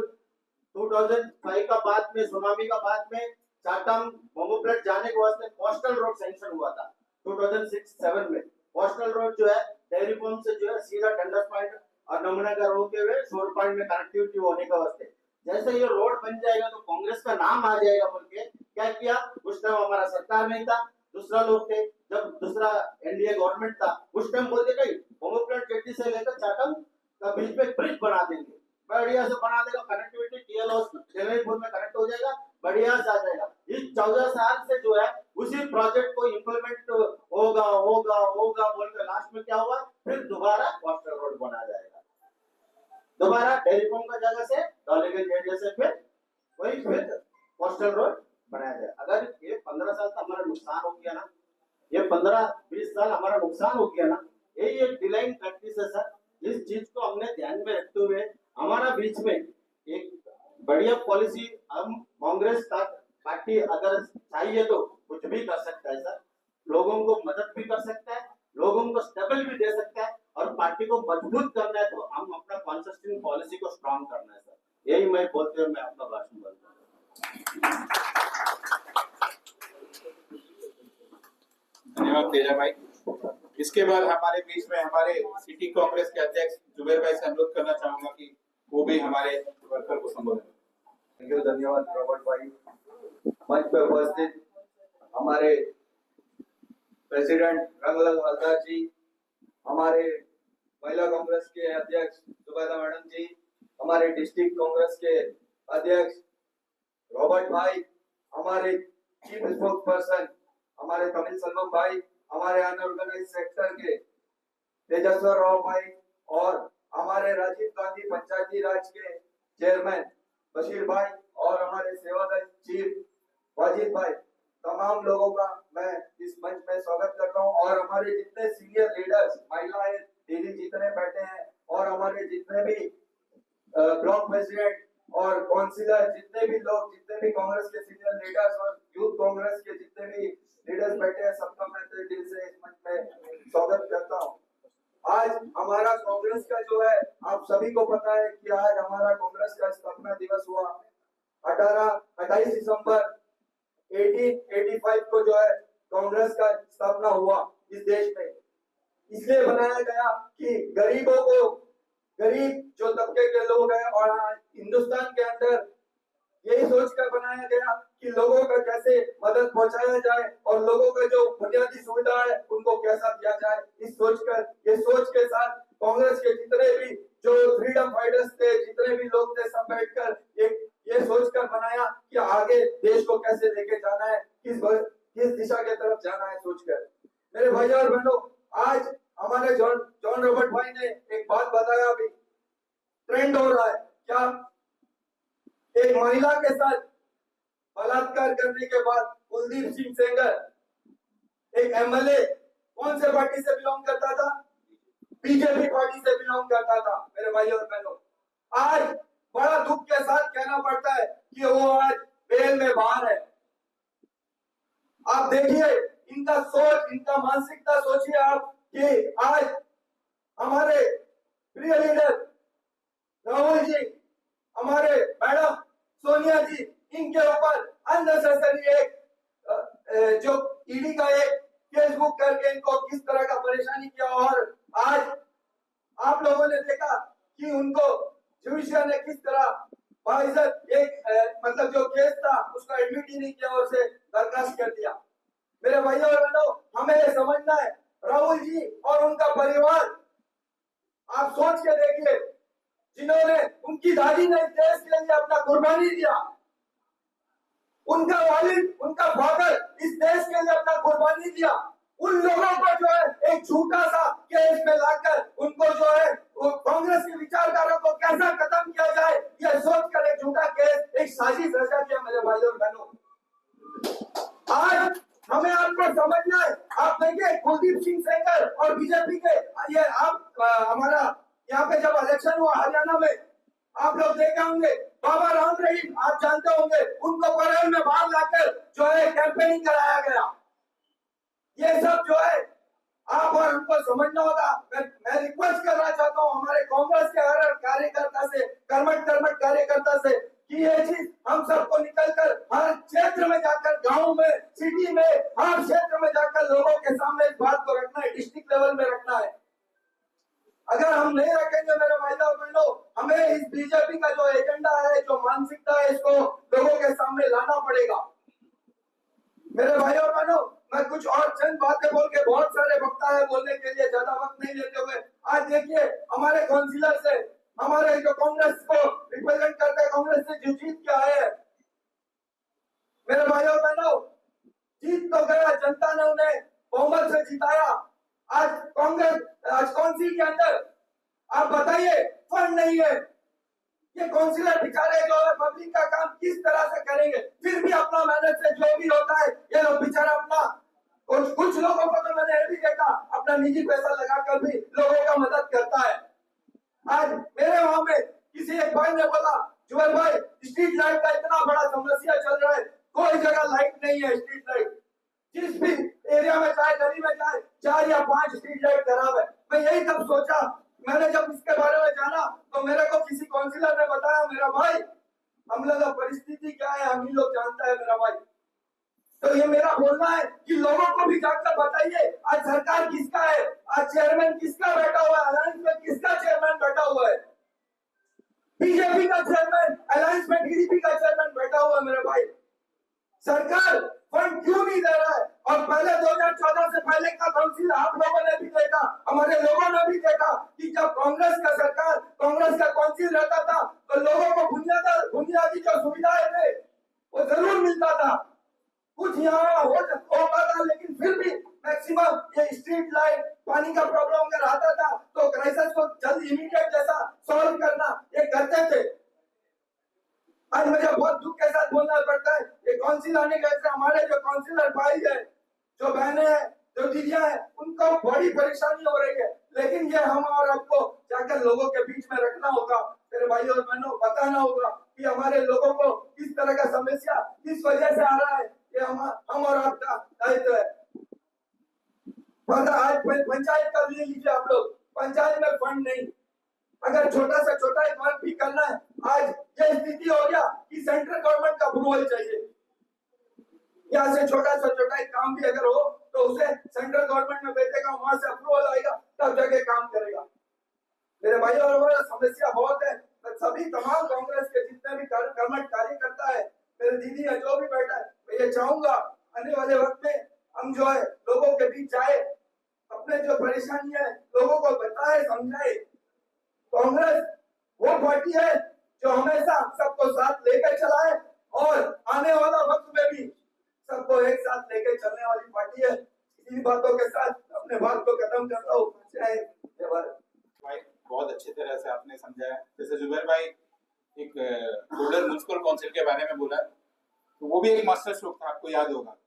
2005 का बाद में सुनामी का बाद में चाटम मोमोप्लेट जाने के वास्ते कोस्टल रोड सैंक्शन हुआ था 2006-7 में। कोस्टल रोड जो है डेयरी फार्म से जो है सीधा डंडस पॉइंट और नमूनागर होते हुए शोर पॉइंट में कनेक्टिविटी होने के वास्ते। जैसे ये रोड बन जाएगा तो कांग्रेस का नाम आ जाएगा बोल के क्या किया, उस टाइम हमारा सरकार नहीं था, दूसरा लोग थे, जब दूसरा एनडीए गवर्नमेंट था उस टाइम बोलते कहीं मोमोप्लेट जेटी से लेकर चाटम का बीच में ब्रिज बना देंगे, बढ़िया से बना देगा, कनेक्टिविटी टीएलओ में कनेक्ट हो जाएगा, बढ़िया से आ जाएगा। इस 14 साल से जो है उसी प्रोजेक्ट को इम्प्लीमेंट होगा होगा होगा बोलकर लास्ट में क्या हुआ, फिर दोबारा कोस्टल रोड बना जाएगा, दोबारा डेयरी फार्म का जगह से डॉलीगंज एरिया से फिर कोस्टल रोड बनाया जाए। अगर ये 15 साल का हमारा नुकसान हो गया ना, ये 15-20 साल हमारा नुकसान हो गया ना, यही एक डिलाइन प्रैक्टिस है सर। इस चीज को हमने ध्यान में रखते हुए हमारा बीच में एक बढ़िया पॉलिसी, हम कांग्रेस का पार्टी अगर चाहिए तो कुछ भी कर सकता है सर, लोगों को मदद भी कर सकता है, लोगों को स्टेबल भी दे सकता है, और पार्टी को मजबूत करना है तो हम अपना कंसिस्टेंट पॉलिसी को स्ट्रांग करना है सर। यही मैं बोलते हुए मैं अपना भाषण बोलता हूँ। धन्यवाद तेजा भाई। इसके बाद हमारे बीच में हमारे सिटी कांग्रेस के अध्यक्ष जुबेर भाई से अनुरोध करना चाहूंगा कि वो भी हमारे वर्कर को संबोधित। थैंक यू, धन्यवाद रॉबर्ट भाई। मंच पे उपस्थित हमारे प्रेसिडेंट रंगलाल हलदार जी, हमारे महिला कांग्रेस के अध्यक्ष सुबेदा मैडम जी, हमारे डिस्ट्रिक्ट कांग्रेस के अध्यक्ष रॉबर्ट भाई, हमारे चीफ स्पोक्स पर्सन हमारे तमिल सलम भाई, हमारे अनऑर्गेनाइज सेक्टर के तेजस्वर राव भाई, और हमारे राजीव गांधी पंचायती राज के चेयरमैन बशीर भाई, और हमारे सेवादल चीफ वाजिद भाई, तमाम लोगों का मैं इस मंच में स्वागत कर रहा हूँ। और हमारे जितने सीनियर लीडर्स, महिलाएं दीदी जितने बैठे हैं, और हमारे जितने भी ब्लॉक प्रेसिडेंट और काउंसिलर, जितने भी लोग, जितने भी कांग्रेस के सीनियर लीडर्स और यूथ कांग्रेस के जितने भी लीडर्स बैठे हैं, सबका मैं दिल से इस मंच में स्वागत करता हूँ। आज हमारा कांग्रेस का जो है, आप सभी को पता है कि आज हमारा कांग्रेस का स्थापना दिवस हुआ 28 दिसंबर 1885 को जो है कांग्रेस का स्थापना हुआ इस देश में। इसलिए बनाया गया कि गरीबों को, गरीब जो तबके के लोग हैं, और हिंदुस्तान के अंदर यही सोचकर बनाया गया कि लोगों का कैसे मदद पहुंचाया जाए और लोगों का जो बुनियादी सुविधा है उनको कैसा दिया जाए। इस सोचकर, ये सोच के साथ कांग्रेस के जितने भी जो फ्रीडम फाइटर्स थे, जितने भी लोग थे, सब बैठकर ये सोचकर बनाया कि आगे देश को कैसे लेके जाना है, किस दिशा के तरफ जाना है सोचकर। मेरे भाई और बहनों, आज हमारे जॉन रॉबर्ट भाई ने एक बात बताया, अभी ट्रेंड हो रहा है क्या, एक महिला के साथ बलात्कार करने के बाद कुलदीप सिंह सेंगर एक एमएलए कौन से पार्टी से बिलोंग करता था, बीजेपी पार्टी से बिलोंग करता था। मेरे भाई और बहनों, आज बड़ा दुख के साथ कहना पड़ता है कि वो आज बेल में बाहर है। आप देखिए इनका सोच, इनका मानसिकता सोचिए आप कि आज हमारे प्रिय लीडर राहुल जी, हमारे मैडम सोनिया जी, इनके ऊपर अननेसेसरी एक जो ईडी का एक केस बुक करके इनको किस तरह का परेशानी किया। और आज आप लोगों ने देखा कि उनको जुडिशियल ने किस तरह बाइज्जत एक मतलब जो केस था उसको एडमिट ही नहीं किया और उसे बर्खास्त कर दिया। मेरे भाइयों और बहनों, हमें ये समझना है राहुल जी और उनका परिवार, आप सोच के देखिए, जिन्होंने उनकी दादी ने इस देश के लिए अपना कुर्बानी दिया, उनका वालिद, उनका फादर इस देश के लिए अपना कुर्बानी दिया, उन लोगों को जो है एक झूठा सा केस में लाकर उनको जो है कांग्रेस के विचारधारा को कैसा खत्म किया जाए, यह सोचकर एक झूठा केस, एक साजिश रचा किया। मेरे भाइयों और बहनों, आज हमें आपको समझना है। आप देखिए कुलदीप सिंह सेंगर और बीजेपी के ये आप हमारा यहाँ पे जब इलेक्शन हुआ हरियाणा में, आप लोग देखे होंगे, बाबा राम रहीम आप जानते होंगे, उनको परेल में बाहर लाकर जो है कैंपेनिंग कराया गया। ये सब जो है आप और उनको समझना होगा। मैं रिक्वेस्ट करना चाहता हूँ हमारे कांग्रेस के हर कार्यकर्ता से, कर्मठ कार्यकर्ता से, कि ये चीज हम सबको निकलकर हर क्षेत्र में जाकर, गांव में, सिटी में, हर क्षेत्र में जाकर लोगों के सामने इस बात को रखना है, डिस्ट्रिक्ट लेवल में रखना है। अगर हम नहीं रखेंगे मेरे भाइयों और बहनों, हमें इस बीजेपी का जो एजेंडा है, जो मानसिकता है, इसको लोगों के सामने लाना पड़ेगा। मेरे भाइयों और बहनों, मैं कुछ और चंद बातें बोल के, बहुत सारे वक्ता है बोलने के लिए, ज्यादा वक्त नहीं लेते हुए आज देखिए हमारे काउंसिलर से, हमारे जो कांग्रेस को रिप्रेजेंट करते हैं, कांग्रेस से जो जीत के आए हैं, मेरे भाइयों और बहनों, जीत तो गया, जनता ने उन्हें बहुमत से जिताया। आज कांग्रेस आज काउंसिल के अंदर आप बताइए फंड नहीं है, ये काउंसिलर बेचारे जो है पब्लिक का काम किस तरह से करेंगे, फिर भी अपना मेहनत से जो भी होता है ये लोग बेचारा अपना, कुछ लोगों को तो मैंने ये भी देखा अपना निजी पैसा लगाकर भी लोगों का मदद करता है। आज मेरे वहां में किसी एक भाई ने बोला, जुबेर भाई स्ट्रीट लाइट का इतना बड़ा समस्या चल रहा है, कोई जगह लाइट नहीं है, स्ट्रीट लाइट जिस भी एरिया में जाए, गली में जाए, 4 या 5 स्ट्रीट लाइट खराब है। मैं यही तब सोचा, मैंने जब इसके बारे में जाना तो मेरे को किसी काउंसिलर ने बताया, मेरा भाई हम लोग का परिस्थिति क्या है हम ही लोग जानता है मेरा भाई। तो ये मेरा बोलना है कि लोगों को भी जाकर बताइए आज सरकार किसका है, आज चेयरमैन किसका बैठा हुआ है, अलायंस में किसका चेयरमैन बैठा हुआ है, बीजेपी का चेयरमैन, अलायंस में टीडीपी का चेयरमैन बैठा हुआ है। मेरे भाई सरकार फंड क्यों नहीं दे रहा है? और पहले 2014 से पहले का काउंसिल आप लोगों ने भी देखा, हमारे लोगों ने भी देखा कि जब कांग्रेस का सरकार, कांग्रेस का काउंसिल रहता था तो लोगों को बुनियादी जो सुविधाएं थे वो जरूर मिलता था, कुछ यहाँ होता था, लेकिन फिर भी मैक्सिमम ये स्ट्रीट लाइट, पानी का प्रॉब्लम अगर आता था तो क्राइसिस को जल्द इमीडिएट जैसा सॉल्व करना ये करते थे। आज मुझे बहुत दुख के साथ बोलना पड़ता है, ये काउंसिल आने के ऐसे हमारे जो काउंसिलर भाई है, जो बहनें हैं, जो दीदियां हैं, उनको बड़ी परेशानी हो रही है, लेकिन ये हम और आपको जाकर लोगों के बीच में रखना होगा। मेरे भाइयों और बहनों, बताना होगा कि हमारे लोगों को किस तरह का समस्या किस वजह से आ रहा है, ये हम और आपका दायित्व है। आज पंचायत का ले लीजिए आप लोग, पंचायत में फंड नहीं, अगर छोटा से छोटा एक वर्क भी करना है, आज ये स्थिति हो गया कि सेंट्रल गवर्नमेंट का अप्रूवल चाहिए। यहाँ से छोटा से छोटा एक काम भी अगर हो तो उसे सेंट्रल गवर्नमेंट में भेजेगा, वहां से अप्रूवल आएगा, तब जाके काम करेगा। मेरे भाइयों और बहनों, समस्या बहुत है। सभी तमाम कांग्रेस के जितने भी कर्मठ कार्यकर्ता है, मेरे दीदी है जो भी बैठा है, मैं ये चाहूंगा आने वाले वक्त में हम जो है लोगों के बीच जाए, अपने जो परेशानी है लोगों को बताए, समझाए। कांग्रेस वो पार्टी है जो हमेशा सबको साथ लेकर चलाए और आने वाला वक्त में भी सबको एक साथ लेकर चलने वाली पार्टी है। इन्हीं बातों के साथ अपने बात को खत्म करता हूँ। भाई बहुत अच्छी तरह से आपने समझाया। जैसे जुबेर भाई एक पोडलर म्युनिसिपल काउंसिल के बारे में बोला, तो वो भी एक मास्टर स्ट्रोक था, आपको याद होगा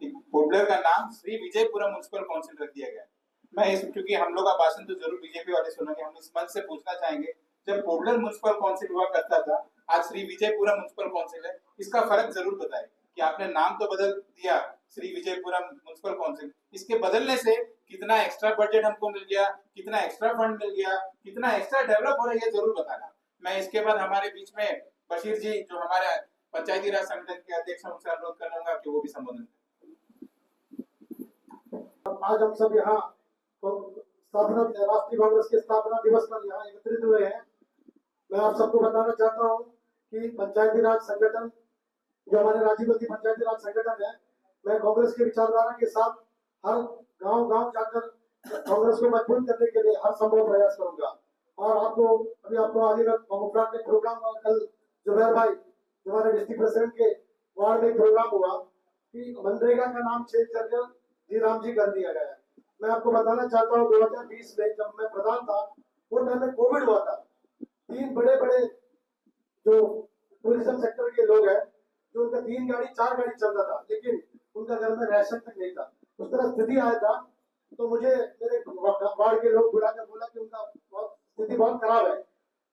कि पोडलर का नाम श्री विजयपुरा म्युनिसिपल काउंसिल रख दिया गया। मैं इस, क्योंकि हम लोग का भाषण तो जरूर बीजेपी वाले सुनेंगे, हम इस मंच से पूछना चाहेंगे, जब पोडलर म्युनिसिपल काउंसिल हुआ करता था, आज श्री विजयपुरा म्युनिसिपल काउंसिल है, इसका फर्क जरूर बताएं कि आपने नाम तो बदल दिया श्री विजयपुरा म्युनिसिपल काउंसिल, इसके बदलने से कितना एक्स्ट्रा बजट हमको मिल गया, कितना एक्स्ट्रा फंड मिल गया, कितना एक्स्ट्रा डेवलप हो रहा है, ये जरूर बताना। मैं इसके बाद हमारे बीच में बशीर जी जो हमारे पंचायती राज संगठन के अध्यक्ष हैं, उनसे अनुरोध करूंगा कि वो भी संबोधन करें। आज हम सब यहाँ स्थापना राष्ट्रीय कांग्रेस के स्थापना दिवस पर यहाँ एकत्रित हुए हैं। मैं आप सबको बताना चाहता हूँ कि पंचायती राज संगठन जो हमारे राजीव गांधी पंचायती राज संगठन है, मैं कांग्रेस के विचारधारा के साथ हर गांव जाकर कांग्रेस को मजबूत करने के लिए हर संभव प्रयास करूंगा। और आपको अलीगढ़ मुफ्रात में प्रोग्राम हुआ, कल जुबैर भाई जो हमारे डिस्ट्रिक्ट प्रेसिडेंट के वार्ड में प्रोग्राम हुआ कि मनरेगा का नाम चेंज कर जी राम जी कर दिया गया है। मैं आपको बताना चाहता हूँ 2020 में जब मैं प्रधान था, वो टाइम में कोविड हुआ था। 3 बड़े जो टूरिज्म सेक्टर के लोग हैं, जो उनका 3 गाड़ी 4 गाड़ी चलता था, लेकिन उनका घर में राशन तक नहीं था। उस तरह स्थिति आया था, तो मुझे मेरे वार्ड के लोग बुलाकर बोला कि उनका स्थिति बहुत खराब है।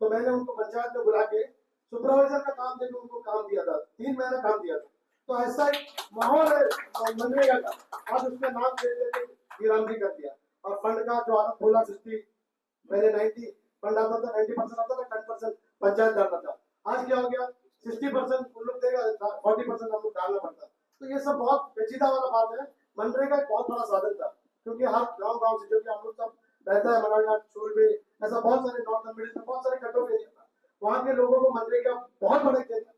तो मैंने उनको पंचायत में बुला के सुपरवाइजर का काम देकर उनको काम दिया था, 3 महीना काम दिया था। तो ऐसा एक माहौल है मनरेगा का, आज उसका नाम दे राम जी कर दिया। और फंड का जो आना 1660 पहले 90 फंड आता था, 90% आता था, 10% पंचायत डालता था। आज क्या हो गया, 60% उन लोग देगा, 40% हम लोग डालना पड़ता। तो ये सब बहुत पेचीदा वाला बात है। मनरेगा एक बहुत बड़ा साधन था, क्योंकि हर गांव से जो कि हम लोग सब रहता है मनाघाट चोल में, ऐसा बहुत सारे नॉर्थ मिडिल में बहुत सारे कटों एरिया था, वहाँ के लोगों को मनरेगा बहुत बड़ा एरिया था।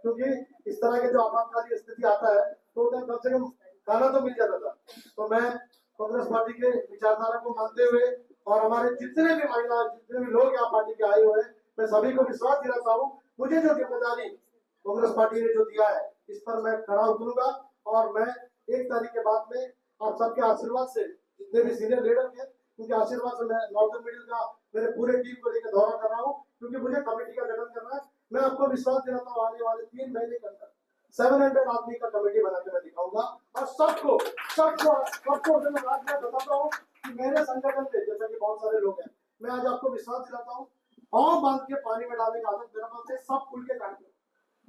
क्योंकि इस तरह के जो आपातकालीन स्थिति आता है तो कम से कम खाना तो मिल जाता था। तो मैं कांग्रेस पार्टी के विचारधारा को मानते हुए और हमारे जितने भी महिला जितने भी लोग यहाँ पार्टी के आए हुए हैं, मैं सभी को विश्वास दिलाता हूँ, मुझे जो जिम्मेदारी कांग्रेस पार्टी ने जो दिया है इस पर मैं खड़ा उतरूंगा। और मैं 1 तारीख के बाद में आप सबके आशीर्वाद से, जितने भी सीनियर लीडर थे उनके आशीर्वाद से, मैं नॉर्दर्न मिडिल का मेरे पूरे टीम को लेकर दौरा कर रहा हूँ, क्योंकि मुझे कमेटी का गठन करना है। मैं आपको विश्वास दिलाता हूँ, आने वाले 3 महीने के अंदर 700 आदमी का कमेटी बना के मैं दिखाऊंगा। और सबको मैं आज मैं बताता हूँ कि मेरे संगठन में जैसे कि बहुत सारे लोग हैं, मैं आज आपको विश्वास दिलाता हूँ, पाँव बांध के पानी में डालने का आदत मेरा पास है। सब खुल के काम करो,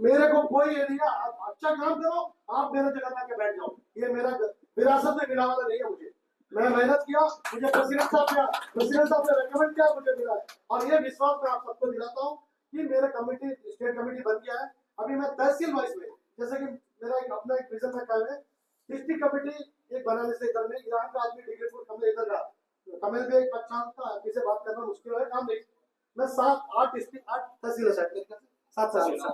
मेरे को कोई ये नहीं है, आप अच्छा काम करो, आप मेरे जगह ला के बैठ जाओ, ये मेरा विरासत में मिला वाला नहीं है। मुझे मैं मेहनत किया, मुझे प्रेसिडेंट साहब ने रेकमेंड किया, मुझे मिला है। और ये विश्वास मैं आप सबको दिलाता हूँ कि मेरा कमेटी स्टेट कमेटी बन गया है। अभी मैं तहसील वाइज में, जैसे कि मेरा अपना एक विजन रखा है, डिस्ट्रिक्ट कमेटी एक बनाने से इधर में यहाँ का आदमी डिग्रीपुर कमल इधर का कमल में 1 5 का किसे बात करना मुश्किल है, काम नहीं। मैं 7-8 डिस्ट्रिक्ट 8 तहसील है, 7 तहसील है,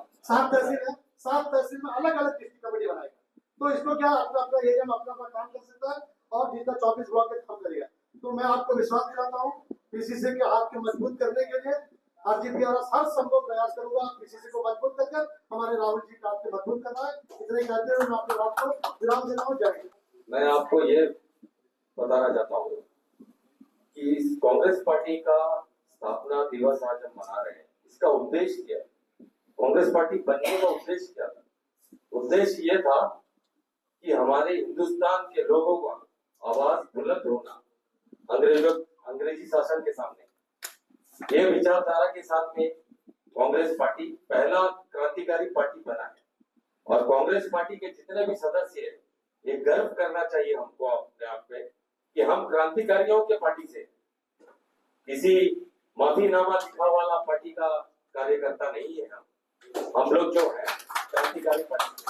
7 तहसील में अलग अलग डिस्ट्रिक्ट कमेटी बनाएगा। तो इसको क्या अपना एरिया में अपना काम कर सकता है, और जितना 24 ब्लॉक के काम करेगा। तो मैं आपको विश्वास दिलाता हूँ, पीसीसी के हाथ को मजबूत करने के लिए आरजीपी हर संभव प्रयास करूंगा। पीसीसी को मजबूत कर हमारे राहुल जी का आपको मजबूत करना है। इतने कहते हुए मैं अपने बात को विराम देना हूँ। जय हिंद। मैं आपको ये बताना चाहता हूँ कि इस कांग्रेस पार्टी का स्थापना दिवस आज हम मना रहे हैं, इसका उद्देश्य क्या है? कांग्रेस पार्टी बनने का उद्देश्य क्या था? उद्देश्य ये था कि हमारे हिंदुस्तान के लोगों का आवाज बुलंद होना अंग्रेजी शासन के सामने, ये विचारधारा के साथ में कांग्रेस पार्टी पहला क्रांतिकारी पार्टी बना है। और कांग्रेस पार्टी के जितने भी सदस्य हैं, ये गर्व करना चाहिए हमको अपने आप पे कि हम क्रांतिकारियों के पार्टी से, किसी माफीनामा लिखा वाला पार्टी का कार्यकर्ता नहीं है। हम लोग जो है क्रांतिकारी पार्टी।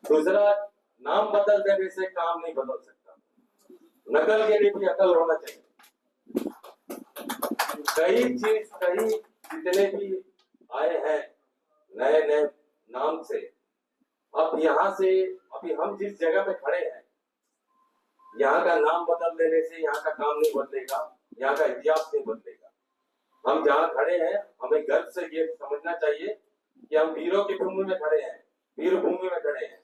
दूसरा, नाम बदल देने से काम नहीं बदल सकता, नकल के लिए भी अकल होना चाहिए। कई जितने भी आए हैं नए नाम से, अब यहाँ से अभी हम जिस जगह में खड़े हैं, यहाँ का नाम बदल देने से यहाँ का काम नहीं बदलेगा, यहाँ का इतिहास नहीं बदलेगा। हम जहाँ खड़े हैं, हमें गर्व से ये समझना चाहिए कि हम वीरों की भूमि में खड़े हैं, वीर भूमि में खड़े हैं।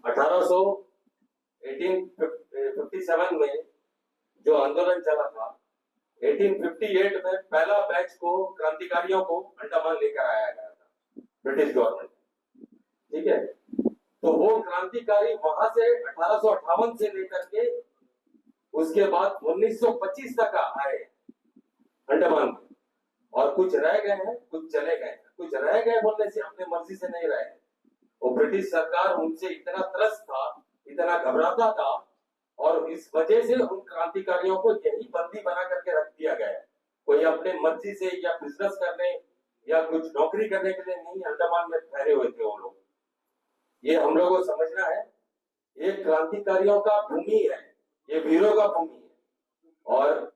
1857 में जो आंदोलन चला था, 1858 में पहला बैच को क्रांतिकारियों को अंडमान लेकर आया गया था ब्रिटिश गवर्नमेंट, ठीक है। तो वो क्रांतिकारी वहां से 1858 से लेकर के उसके बाद 1925 तक आए अंडमान में, और कुछ रह गए हैं, कुछ चले गए हैं। कुछ रह गए बोलने से अपने मर्जी से नहीं रहे, वो ब्रिटिश सरकार उनसे इतना त्रस्त था, इतना घबराता था, और इस वजह से उन क्रांतिकारियों को यही बंदी बना करके रख दिया गया। कोई अपने मर्जी से या बिजनेस करने या कुछ नौकरी करने के लिए नहीं अंडमान में ठहरे हुए थे वो लोग। ये हम लोगों को समझना है ये क्रांतिकारियों का भूमि है, ये वीरों का भूमि है। और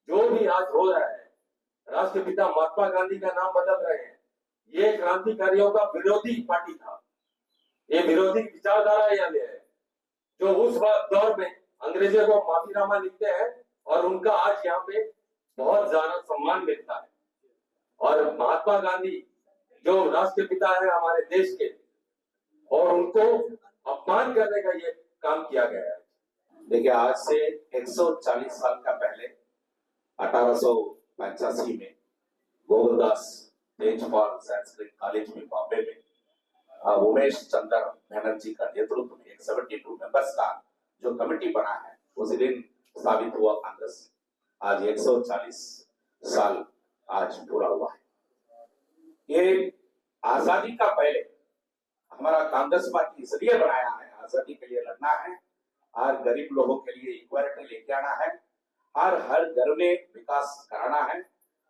जो भी आज हो रहा है, राष्ट्रपिता महात्मा गांधी का नाम बदल रहे हैं, ये क्रांतिकारियों का विरोधी पार्टी था, ये विरोधी विचारधारा ये है जो उस दौर में अंग्रेजों को माफीनामा लिखते हैं और उनका आज यहाँ पे बहुत ज्यादा सम्मान मिलता है। और महात्मा गांधी जो राष्ट्रपिता है हमारे देश के, और उनको अपमान करने का ये काम किया गया है। देखिए, आज से 140 साल का पहले 1885 में गोकुलदास तेजपाल संस्कृत कॉलेज में बॉम्बे में उमेश चंद्र बनर्जी का नेतृत्व में एक 72 मेंबर्स का जो कमेटी बना है, उसी दिन स्थापित हुआ कांग्रेस। आज 140 साल आज पूरा हुआ है। ये आजादी का पहले हमारा कांग्रेस पार्टी इसलिए बनाया है, आजादी के लिए लड़ना है और गरीब लोगों के लिए इक्वालिटी लेके आना है और हर घर में विकास कराना है।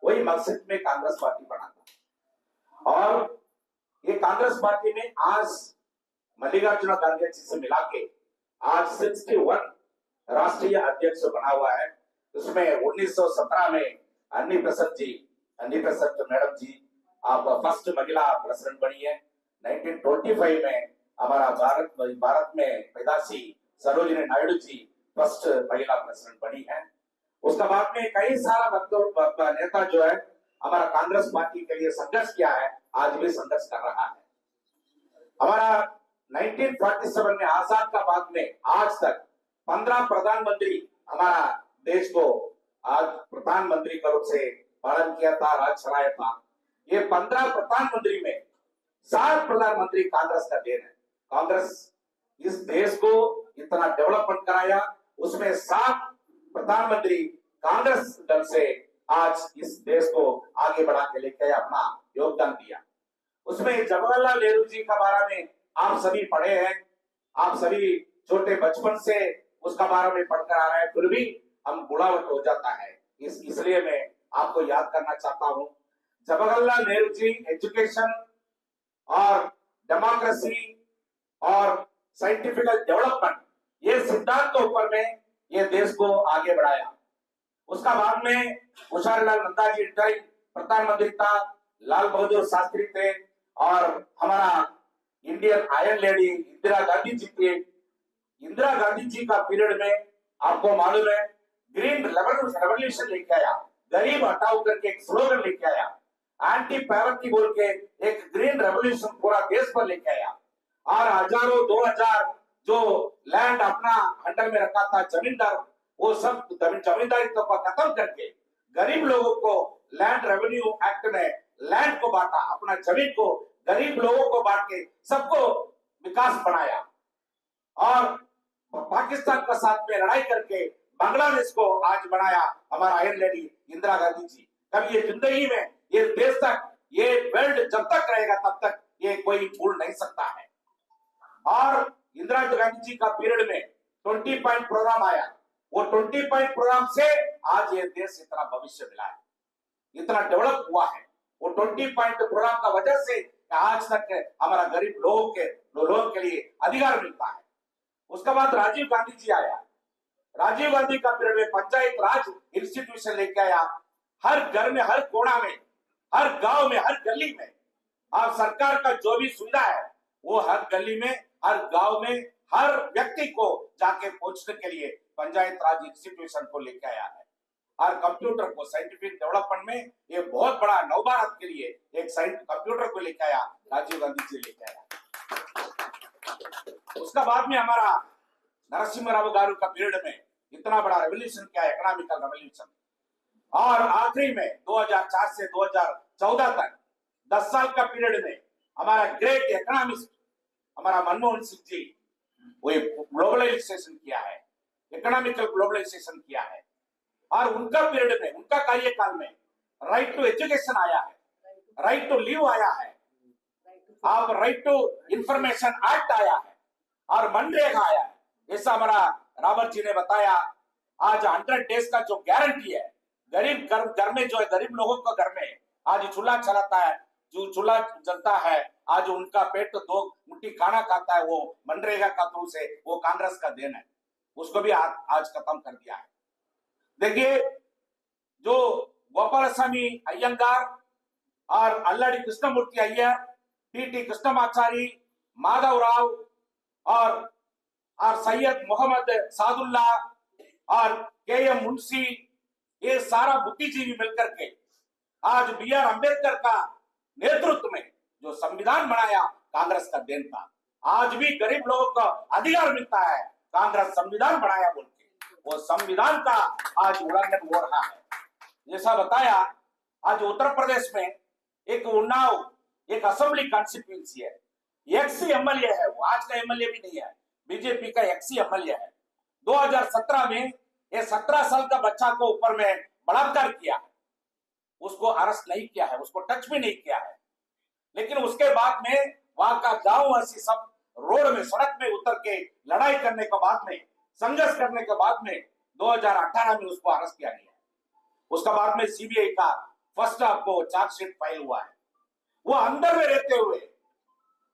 वही मकसद में कांग्रेस पार्टी बना था। और ये कांग्रेस पार्टी में आज मल्लिकार्जुन खड़गे जी से मिला के आज 61 राष्ट्रीय अध्यक्ष बना हुआ है। उसमें 1917 में अन्नी प्रसाद मैडम जी आप फर्स्ट महिला प्रेसिडेंट बनी है। 1925 में हमारा भारत में पैदाशी सरोजिनी नायडू जी फर्स्ट महिला प्रेसिडेंट बनी है। उसके बाद में कई सारा नेता जो है हमारा कांग्रेस पार्टी के लिए संघर्ष किया है, आज भी संघर्ष कर रहा है। हमारा 1947 में आजाद का बाद में आज तक 15 प्रधानमंत्री हमारा देश को आज प्रधानमंत्री के रूप से पालन किया था, राज चलाया था। ये 15 प्रधानमंत्री में 7 प्रधानमंत्री कांग्रेस का देन है। कांग्रेस इस देश को इतना डेवलपमेंट कराया, उसमें 7 प्रधानमंत्री कांग्रेस दल से आज इस देश को आगे बढ़ा के लेके अपना योगदान दिया। उसमें जवाहरलाल नेहरू जी का बारे में आप सभी पढ़े हैं, आप सभी छोटे बचपन से उसका बारे में पढ़कर आ रहे हैं, फिर भी हम बुढ़ावट हो जाता है। इसलिए मैं आपको याद करना चाहता हूं, जवाहरलाल नेहरू जी एजुकेशन और डेमोक्रेसी और साइंटिफिक डेवलपमेंट ये सिद्धांत के ऊपर में ये देश को आगे बढ़ाया। उसका बाद में कुशारीलाल नंदा जी प्रधानमंत्री था, लाल बहादुर शास्त्री थे और हमारा Indian iron lady Indira Gandhi ji थे। इंदिरा गांधी जी का पीरियड में आपको मालूम है ग्रीन रेवोल्यूशन लेके आया, गरीब हटाओ करके एक स्लोगन लेके आया, एंटी पैवर्टी बोल के एक ग्रीन रेवोल्यूशन पूरा देश पर लेके आया और हजारों 2000 जो लैंड अपना अंडर में रखा था जमींदार, वो सब जमींदारी तो खत्म करके गरीब लोगों को लैंड रेवेन्यू एक्ट में लैंड को बांटा, अपना जमीन को गरीब लोगों को बांट के सबको विकास बनाया। और पाकिस्तान के साथ में लड़ाई करके बांग्लादेश को आज बनाया हमारा आयरन लेडी इंदिरा गांधी जी। कभी ये जिंदगी में ये देश तक ये वर्ल्ड जब तक रहेगा तब तक ये कोई भूल नहीं सकता है। और इंदिरा गांधी जी का पीरियड में 20 पॉइंट प्रोग्राम आया, वो 20 पॉइंट प्रोग्राम से आज ये देश इतना भविष्य मिला है, इतना डेवलप हुआ है। वो 20 पॉइंट प्रोग्राम का वजह से आज तक हमारा गरीब लोगों के लिए अधिकार मिलता है। उसके बाद राजीव गांधी जी आया, राजीव गांधी का पीरियड में पंचायत राज इंस्टीट्यूशन लेके आया। हर घर में, हर कोना में, हर गांव में, हर गली में आप सरकार का जो भी सुविधा है वो हर गली में, हर गांव में, हर व्यक्ति को जाके पहुंचने के लिए पंचायत राज इंस्टीट्यूशन को लेके आया है। और कंप्यूटर को साइंटिफिक डेवलपमेंट में ये बहुत बड़ा नवभारत के लिए एक कंप्यूटर को लेके आया, राजीव गांधी जी लेके आया। उसका बाद में हमारा नरसिम्हा राव गारू का पीरियड में इतना बड़ा रेवोल्यूशन किया, इकोनॉमिकल रेवोल्यूशन। और आखिरी में 2004 से 2014 तक 10 साल का पीरियड में हमारा ग्रेट इकोनॉमिस्ट हमारा मनमोहन सिंह जी वो ग्लोबलाइजेशन किया है, इकोनॉमिकल ग्लोबलाइजेशन किया है। और उनका पीरियड में, उनका कार्यकाल में राइट टू एजुकेशन आया है, राइट टू लिव आया है, आप राइट टू इंफॉर्मेशन एक्ट आया है और मनरेगा आया है। ऐसा हमारा रावत जी ने बताया। आज 100 डेज का जो गारंटी है, गरीब घर में जो है, गरीब लोगों को घर में आज चूल्हा चलाता है, जो चूल्हा जलता है, आज उनका पेट 2 मुट्ठी खाना खाता है, वो मनरेगा का थ्रू से, वो कांग्रेस का देन है। उसको भी आज खत्म कर दिया है। देखिए, जो गोपालस्वामी अयंगार और अल्लाड़ी कृष्णमूर्ति अय्यर, टी कृष्णमाचारी, माधव राव और सैयद मोहम्मद सादुल्ला और के.एम. मुंशी, ये सारा बुद्धिजीवी मिलकर के आज बी.आर. अम्बेडकर का नेतृत्व में जो संविधान बनाया, कांग्रेस का देन था। आज भी गरीब लोगों को अधिकार मिलता है, कांग्रेस संविधान बनाया बोल के, वो संविधान का आज उल्लंघन हो रहा है। जैसा बताया, आज उत्तर प्रदेश में एक उन्नाव एक असेंबली कॉन्स्टिट्यूंसी है, एक्स एमएलए है, वो आज का एमएलए भी नहीं है, बीजेपी का एक्स एमएलए है। 2017 में ये 17 साल का बच्चा को ऊपर में बलात्कार किया है, उसको अरेस्ट नहीं किया है, उसको टच भी नहीं किया है। लेकिन उसके बाद में वहां का गांव वासी सब रोड में, सड़क में उतर के लड़ाई करने के बाद में, संघर्ष करने के बाद में 2018 में उसको अरेस्ट किया गया। उसका बाद में सीबीआई का फर्स्ट आपको चार्जशीट फाइल हुआ है। वो अंदर में रहते हुए,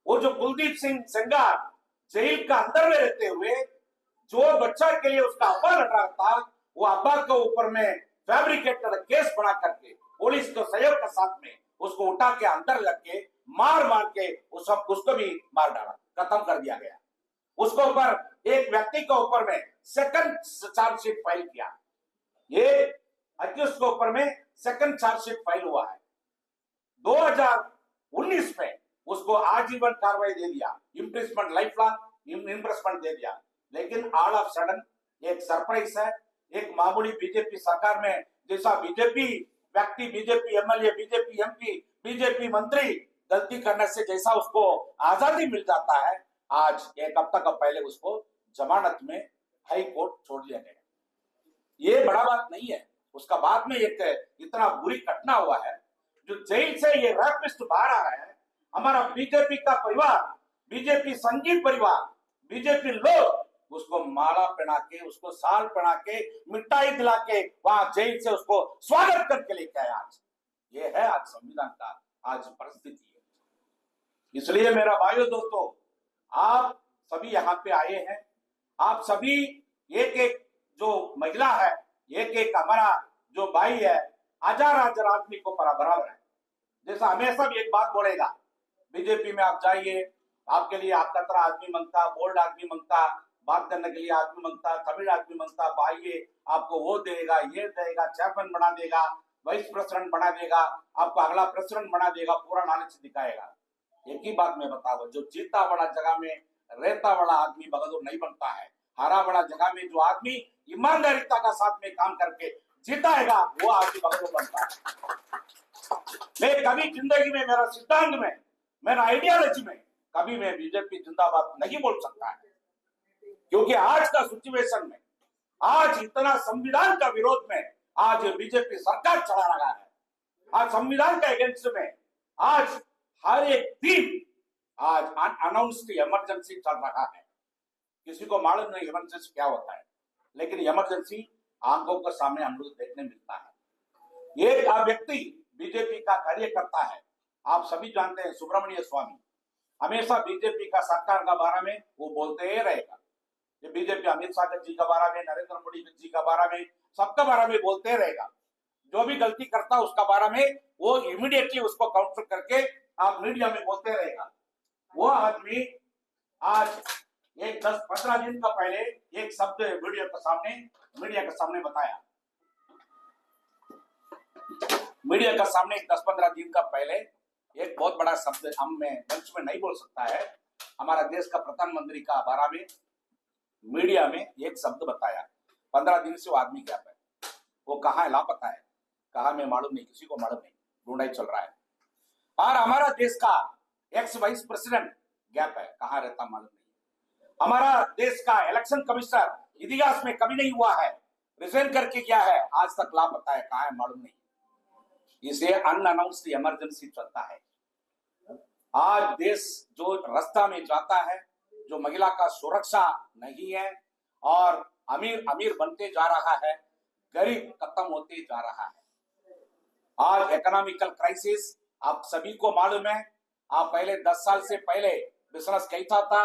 वो जो कुलदीप सिंह सेंगार जेल का अंदर में रहते हुए जो बच्चा के लिए उसका अब्बा लड़ रहा था, वो अब्बा के ऊपर में फैब्रिकेटेड केस बना करके पुलिस के सहयोग के साथ में उसको उठा के अंदर लग के मार के उसको भी मार डाला, खत्म कर दिया गया। उसके ऊपर एक व्यक्ति के ऊपर में सेकंड चार्जशीट फाइल किया, ये अक्यूज के ऊपर में सेकंड चार्जशीट फाइल हुआ है। 2019 में उसको आजीवन कार्रवाई दे दिया, इम्प्रिजमेंट, लाइफ लॉन्ग इम्प्रिजमेंट दे दिया। लेकिन ऑल ऑफ सडन एक सरप्राइज है, एक मामूली बीजेपी सरकार में जैसा बीजेपी व्यक्ति, BJP MLA, BJP MP, BJP मंत्री गलती करने से जैसा उसको आजादी मिल जाता है, आज एक हफ्ता का पहले उसको जमानत में हाई कोर्ट छोड़ दिया गया। ये बड़ा बात नहीं है। उसका बाद में एक इतना बुरी घटना हुआ है, जो जेल से ये रैपिस्ट बाहर आ रहा है। हमारा बीजेपी का परिवार, बीजेपी संघीय परिवार, बीजेपी लोग उसको माला पहना के, उसको साल पहना के, मिठाई दिला के वहां जेल से उसको स्वागत करके लेके आए। आज ये है आज संविधान का आज परिस्थिति है। इसलिए मेरा भाइयों दोस्तों, आप सभी यहाँ पे आए हैं, आप सभी एक एक जो महिला है, एक एक हमारा जो भाई है, हजार आदमी को बराबर है। जैसा हमेशा भी एक बात बोलेगा, बीजेपी में आप जाइए, आपके लिए आपका तरह आदमी मांगता, बोल्ड आदमी मांगता, बात करने के लिए आदमी मांगता, तमिल आदमी मांगता, आइए आपको वो देगा, ये देगा, चेयरमैन बना देगा, वाइस प्रेसिडेंट बना देगा, आपको अगला प्रेसिडेंट बना देगा, पूरा नॉलेज दिखाएगा। एक ही बात मैं बताऊं, जो जीता बड़ा जगह में रहता बड़ा आदमी बहादुर नहीं बनता है। हरा बड़ा जगह में जो आदमी ईमानदारिता का साथ में काम करके जीताएगा, वो आदमी बहादुर बनता है। मैं कभी जिंदगी में, मेरा सिद्धांत में, मेरा आइडियोलॉजी में कभी मैं बीजेपी जिंदाबाद नहीं बोल सकता है, क्योंकि आज का सिचुएशन में, आज इतना संविधान का विरोध में आज बीजेपी सरकार चला रहा है। आज संविधान के अगेंस्ट में आज हर एक दिन आज अनाउंस्ड इमरजेंसी चल रहा है। किसी को मालूम नहीं इमरजेंसी क्या होता है, लेकिन इमरजेंसी आंखों के सामने हम लोग देखने मिलता है। एक व्यक्ति बीजेपी का कार्यकर्ता है, आप सभी जानते हैं, सुब्रमण्य स्वामी, हमेशा बीजेपी का सरकार का बारे में वो बोलते ही रहेगा। ये बीजेपी अमित शाह जी का बारे में, नरेंद्र मोदी जी का बारे में, सबका बारे में बोलते रहेगा। जो भी गलती करता उसका बारे में वो इमीडिएटली उसको काउंटर करके आप मीडिया में बोलते रहेगा। वो आदमी आज एक 10-15 दिन का पहले एक शब्द मीडिया के सामने बताया। मीडिया का सामने 10-15 दिन का पहले एक बहुत बड़ा शब्द हम में मंच में नहीं बोल सकता है, हमारा देश का प्रधानमंत्री का बारे में मीडिया में एक शब्द बताया। 15 दिन से वो आदमी क्या है, वो कहाँ है, लापता है, कहाँ में मालूम नहीं, किसी को मालूम नहीं, ढूंढाई चल रहा है। और हमारा देश का एक्स वाइस प्रेसिडेंट गैप है, कहाँ रहता मालूम नहीं। हमारा देश का इलेक्शन कमिश्नर इतिहास में कभी नहीं हुआ है, रिजाइन करके क्या है, आज तक लापता है, कहाँ है मालूम नहीं। इसे अनअनाउंस्ड इमरजेंसी चलता है। आज देश जो रास्ता में जाता है, जो महिला का सुरक्षा नहीं है और अमीर बनते जा रहा है, गरीब खत्म होते जा रहा है। आज इकोनॉमिकल क्राइसिस, आप सभी को मालूम है, आप पहले 10 साल से पहले बिजनेस कैसा था,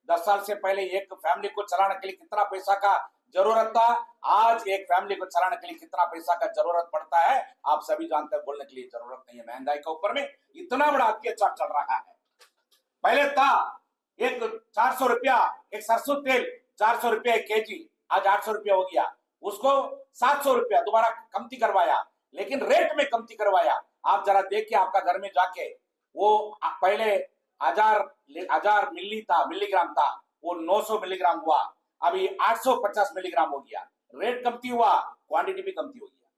10 साल से पहले एक फैमिली को चलाने के लिए कितना पैसा का जरूरत था, आज एक फैमिली को चलाने के लिए कितना पैसा का जरूरत पड़ता है, आप सभी जानते हैं, बोलने के लिए जरूरत नहीं है। महंगाई के ऊपर में इतना बड़ा अत्याचार चल रहा है। पहले था एक 400 रुपया एक सरसों तेल 400 रुपया केजी, आज 800 रुपया हो गया, उसको 700 रुपया दोबारा कमती करवाया, लेकिन रेट में कमती करवाया। आप जरा देखिए आपका घर में जाके, वो पहले 1000 मिलीग्राम था, वो 900 मिलीग्राम हुआ, अभी 850 मिलीग्राम हो गया। रेट कमती हुआ, क्वांटिटी भी कमती हो गया।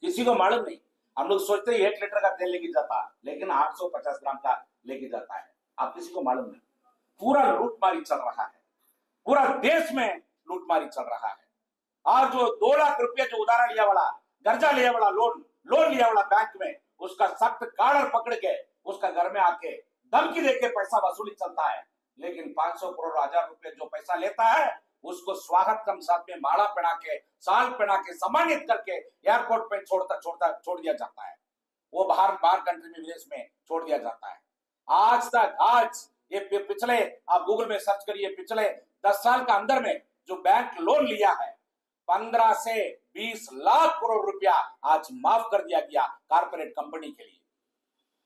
किसी को मालूम नहीं। हम लोग सोचते हैं 1 लीटर का तेल लेके जाता, लेकिन 850 ग्राम का लेके जाता है। आप किसी को मालूम नहीं। पूरा लूटमारी चल रहा है, पूरा देश में लूटमारी चल रहा है। और जो 2 लाख रुपया जो उधार लिया वाला, कर्जा लिया वाला, लोन लिया वाला बैंक में, उसका सख्त कॉलर पकड़ के उसका घर में आके धमकी देके पैसा वसूली चलता है। लेकिन 500 करोड़ 1000 रुपए जो पैसा लेता है, उसको स्वागत कम साथ में माला पहना के, साल पहना के, सम्मानित करके एयरपोर्ट पे छोड़ दिया जाता है। वो बाहर कंट्री में, विदेश में छोड़ दिया जाता है। आज ये पिछले, आप गूगल में सर्च करिए, पिछले 10 साल का अंदर में जो बैंक लोन लिया है, 15 से 20 लाख करोड़ रुपया आज माफ कर दिया गया कारपोरेट कंपनी के लिए।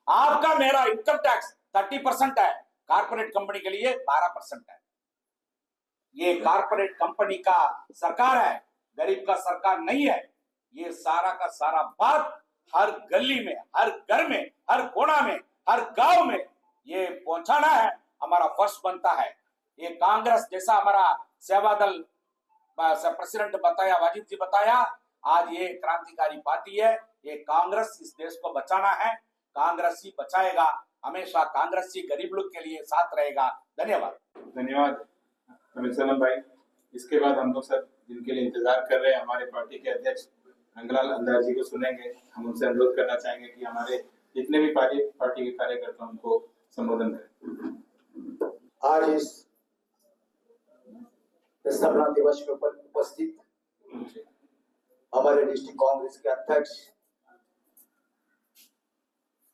आपका मेरा इनकम टैक्स 30% है, कारपोरेट कंपनी के लिए 12% है। ये कारपोरेट कंपनी का सरकार है, गरीब का सरकार नहीं है। ये सारा का सारा बात हर गली में, हर घर में, हर कोना में, हर गांव में ये पहुंचाना है, हमारा फर्ज बनता है। ये कांग्रेस जैसा हमारा सेवा दल प्रेसिडेंट बताया, वाजिद जी बताया, आज ये क्रांतिकारी पार्टी है। ये कांग्रेस इस देश को बचाना है, कांग्रेस ही बचाएगा, हमेशा कांग्रेस ही गरीब लोग के लिए साथ रहेगा। धन्यवाद। धन्यवाद अमित सनम भाई। इसके बाद हम लोग सब जिनके लिए इंतजार कर रहे हैं, हमारे पार्टी के अध्यक्ष रंगलाल हलदर जी को सुनेंगे। हम उनसे अनुरोध करना चाहेंगे कि हमारे जितने भी पार्टी के कार्यकर्ता उनको संबोधन करें। आज इस स्थापना दिवस में उपस्थित हमारे डिस्ट्रिक्ट कांग्रेस के अध्यक्ष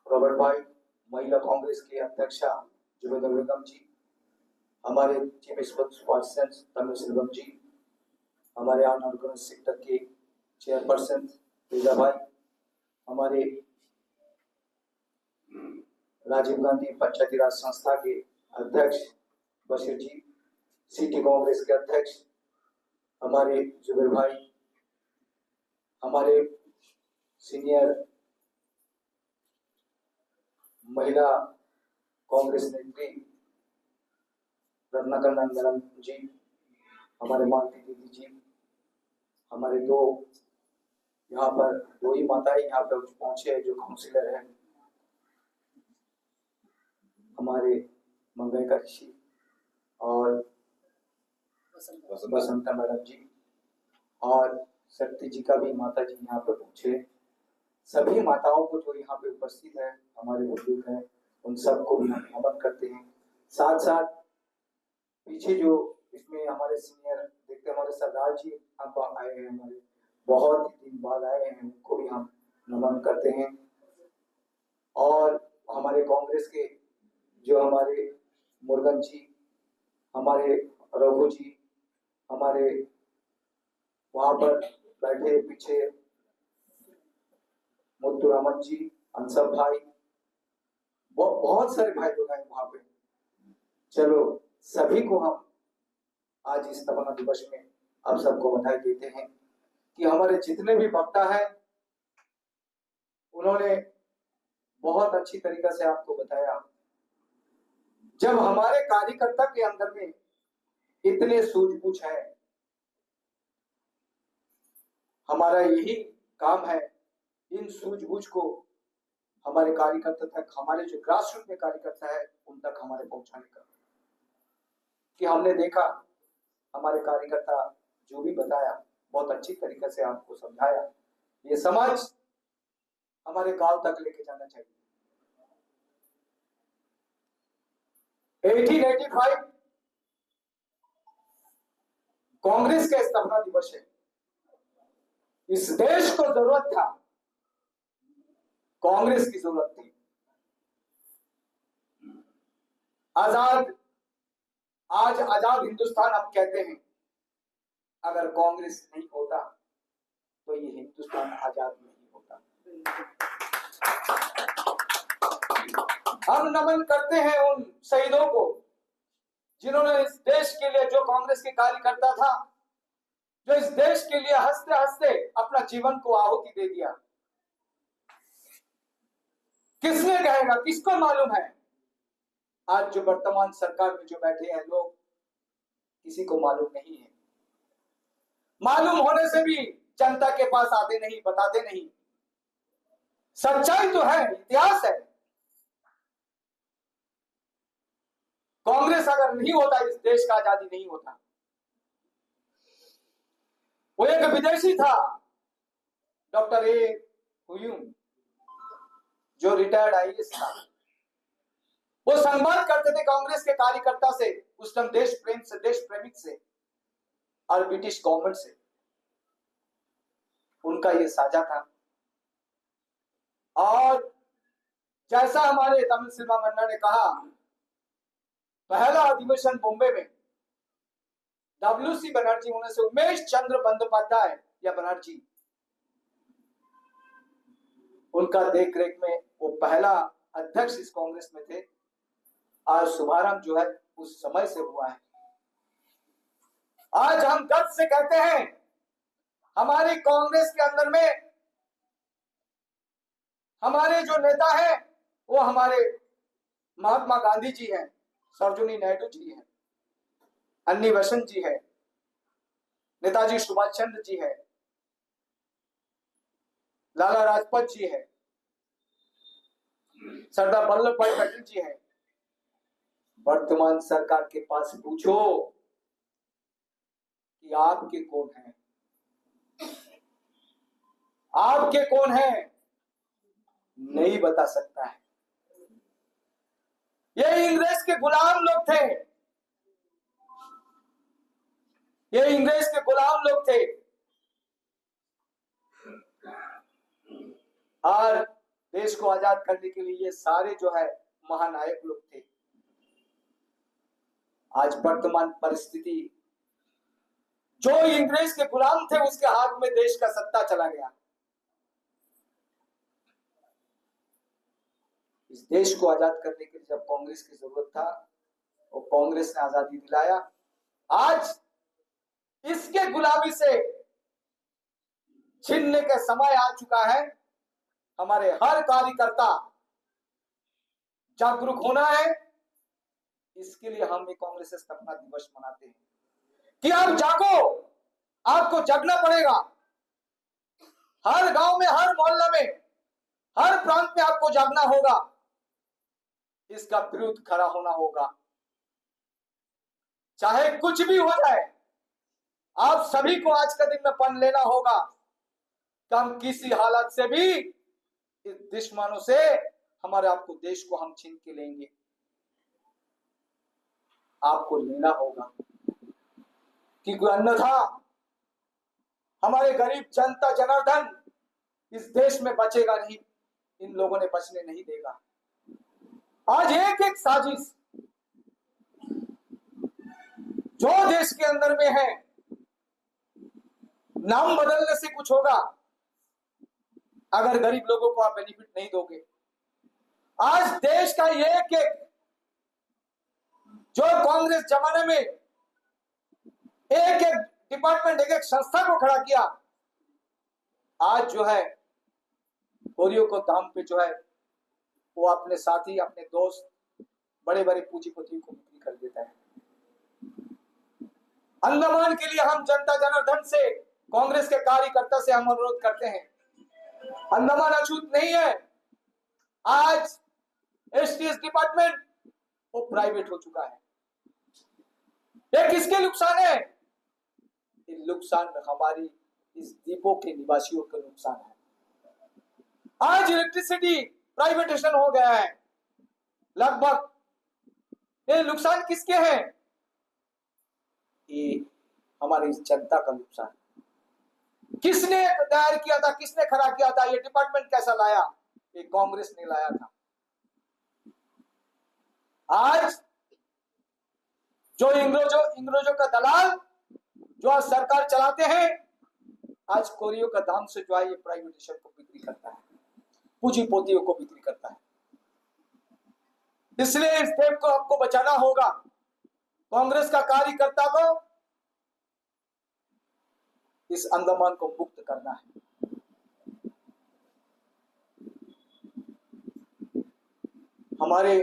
रॉबर्ट भाई, महिला कांग्रेस की अध्यक्षा जुबेदा बेगम जी, हमारे चीफ स्पोक्सपर्सन तमिल सेल्वम जी, हमारे अनऑर्गेनाइज्ड सेक्टर के चेयरपर्सन पूजा भाई, हमारे राजीव गांधी पंचायती राज संस्था के अध्यक्ष बशीर जी, सिटी कांग्रेस के अध्यक्ष हमारे जुबेर भाई, हमारे सीनियर महिला कांग्रेस नेत्री रत्नाकर मैडम जी, हमारे मालती दीदी जी, हमारे यहाँ पर दो ही माताएं यहाँ पर पहुंचे हैं जो काउंसिलर हैं, हमारे मंगई का ऋषि और बसंता मैडम जी, और शक्ति जी का भी माता जी यहाँ पे पहुंचे। सभी माताओं को जो यहाँ पे उपस्थित है, हमारे बुजुर्ग हैं, उन सबको भी हम नमन करते हैं। साथ साथ पीछे जो इसमें हमारे सीनियर देखते हमारे सरदार जी यहाँ पर आए हैं, हमारे बहुत दिन बाद आए हैं, उनको भी हम नमन करते हैं। और हमारे कांग्रेस के जो हमारे मुर्गन जी, हमारे रघु जी, हमारे वहां पर बैठे पीछे मुत्तु रामन जी, अंसब भाई, बहुत सारे भाई लोग हैं वहां पे। चलो सभी को हम आज इस स्थापना दिवस में आप सबको बधाई देते हैं कि हमारे जितने भी वक्ता हैं उन्होंने बहुत अच्छी तरीके से आपको बताया। जब हमारे कार्यकर्ता के अंदर में इतने सूझबूझ है, हमारा यही काम है इन सूझबूझ को हमारे कार्यकर्ता तक, हमारे जो ग्रास रूट में कार्यकर्ता है उन तक हमारे पहुंचाने का। कि हमने देखा हमारे कार्यकर्ता जो भी बताया बहुत अच्छी तरीके से आपको समझाया। ये समाज हमारे गांव तक लेके जाना चाहिए। 1885 कांग्रेस का स्थापना दिवस है। इस देश को जरूरत था, कांग्रेस की जरूरत थी। आजाद, आज आजाद हिंदुस्तान हम कहते हैं। अगर कांग्रेस नहीं होता तो ये हिंदुस्तान आजाद नहीं होता। हम नमन करते हैं उन शहीदों को जिन्होंने इस देश के लिए, जो कांग्रेस के कार्यकर्ता था, जो इस देश के लिए हंसते हंसते अपना जीवन को आहुति दे दिया। किसने कहेगा, किसको मालूम है? आज जो वर्तमान सरकार में जो बैठे हैं लोग, किसी को मालूम नहीं है। मालूम होने से भी जनता के पास आते नहीं, बताते नहीं। सच्चाई तो है, इतिहास है। कांग्रेस अगर नहीं होता, इस देश का आजादी नहीं होता। वो एक विदेशी था, डॉक्टर ए हुयूम, जो रिटायर्ड आईएएस था। वो संवाद करते थे कांग्रेस के कार्यकर्ता से, उस टाइम देश प्रेम से, देश प्रेमिक से और ब्रिटिश गवर्नमेंट से। उनका ये साझा था। और जैसा हमारे तमिल सिनेमा मन्ना ने कहा, पहला अधिवेशन बॉम्बे में डब्ल्यूसी बनर्जी होने से उमेश चंद्र बंदोपाध्याय या बनर्जी, उनका देखरेख में वो पहला अध्यक्ष इस कांग्रेस में थे। और शुभारंभ जो है उस समय से हुआ है। आज हम गर्व से कहते हैं, हमारी कांग्रेस के अंदर में हमारे जो नेता हैं वो हमारे महात्मा गांधी जी हैं, सरोजिनी नायडू जी हैं, अन्नी बेसेंट जी है, नेताजी सुभाष चंद्र जी है, लाला लाजपत जी है, सरदार वल्लभ भाई पटेल जी है। वर्तमान सरकार के पास पूछो कि आपके कौन हैं, आपके कौन हैं, नहीं बता सकता है। ये इंग्रेज के गुलाम लोग थे, ये इंग्रेज के गुलाम लोग थे। और देश को आजाद करने के लिए ये सारे जो है महानायक लोग थे। आज वर्तमान परिस्थिति, जो इंग्रेज के गुलाम थे उसके हाथ में देश का सत्ता चला गया। इस देश को आजाद करने के लिए जब कांग्रेस की जरूरत था, वो कांग्रेस ने आजादी दिलाया। आज इसके गुलामी से छीनने का समय आ चुका है। हमारे हर कार्यकर्ता जागरूक होना है। इसके लिए हम एक कांग्रेस स्थापना दिवस मनाते हैं कि आप जागो, आपको जगना पड़ेगा। हर गांव में, हर मोहल्ला में, हर प्रांत में आपको जागना होगा। इसका विरुद्ध खड़ा होना होगा, चाहे कुछ भी हो जाए। आप सभी को आज का दिन में पढ़ लेना होगा कि हम किसी हालत से भी इस दुश्मनों से हमारे आपको देश को हम छीन के लेंगे। आपको लेना होगा, क्योंकि अन्यथा हमारे गरीब जनता जनार्दन इस देश में बचेगा नहीं। इन लोगों ने बचने नहीं देगा। आज एक एक साजिश जो देश के अंदर में है, नाम बदलने से कुछ होगा अगर गरीब लोगों को आप बेनिफिट नहीं दोगे। आज देश का एक एक जो कांग्रेस जमाने में एक एक डिपार्टमेंट, एक एक संस्था को खड़ा किया, आज जो है गोरियों को दाम पे जो है वो अपने साथी, अपने दोस्त, बड़े बड़े पूंजीपतियों को बिक्री कर देता है। अंडमान के लिए हम जनता जनार्दन से, कांग्रेस के कार्यकर्ता से हम अनुरोध करते हैं, अंडमान अछूत नहीं है। आज एसटीएस डिपार्टमेंट वो प्राइवेट हो चुका है। ये किसके नुकसान है? ये नुकसान हमारी इस द्वीपों के निवासियों का नुकसान है। आज इलेक्ट्रिसिटी प्राइवेटेशन हो गया है लगभग। ये नुकसान किसके हैं? ये हमारी जनता का नुकसान है। किसने तैयार किया था, किसने खड़ा किया था? ये डिपार्टमेंट कैसा लाया? ये कांग्रेस ने लाया था। आज जो इंग्रजों का दलाल जो आज सरकार चलाते हैं, आज कोरियों का दाम से जो है ये प्राइवेटाइजेशन को बिक्री करता है, पूंजीपतियों को बिक्री करता है। इसलिए इस देश को आपको बचाना होगा। कांग्रेस का कार्यकर्ता को इस अंडमान को मुक्त करना है। हमारे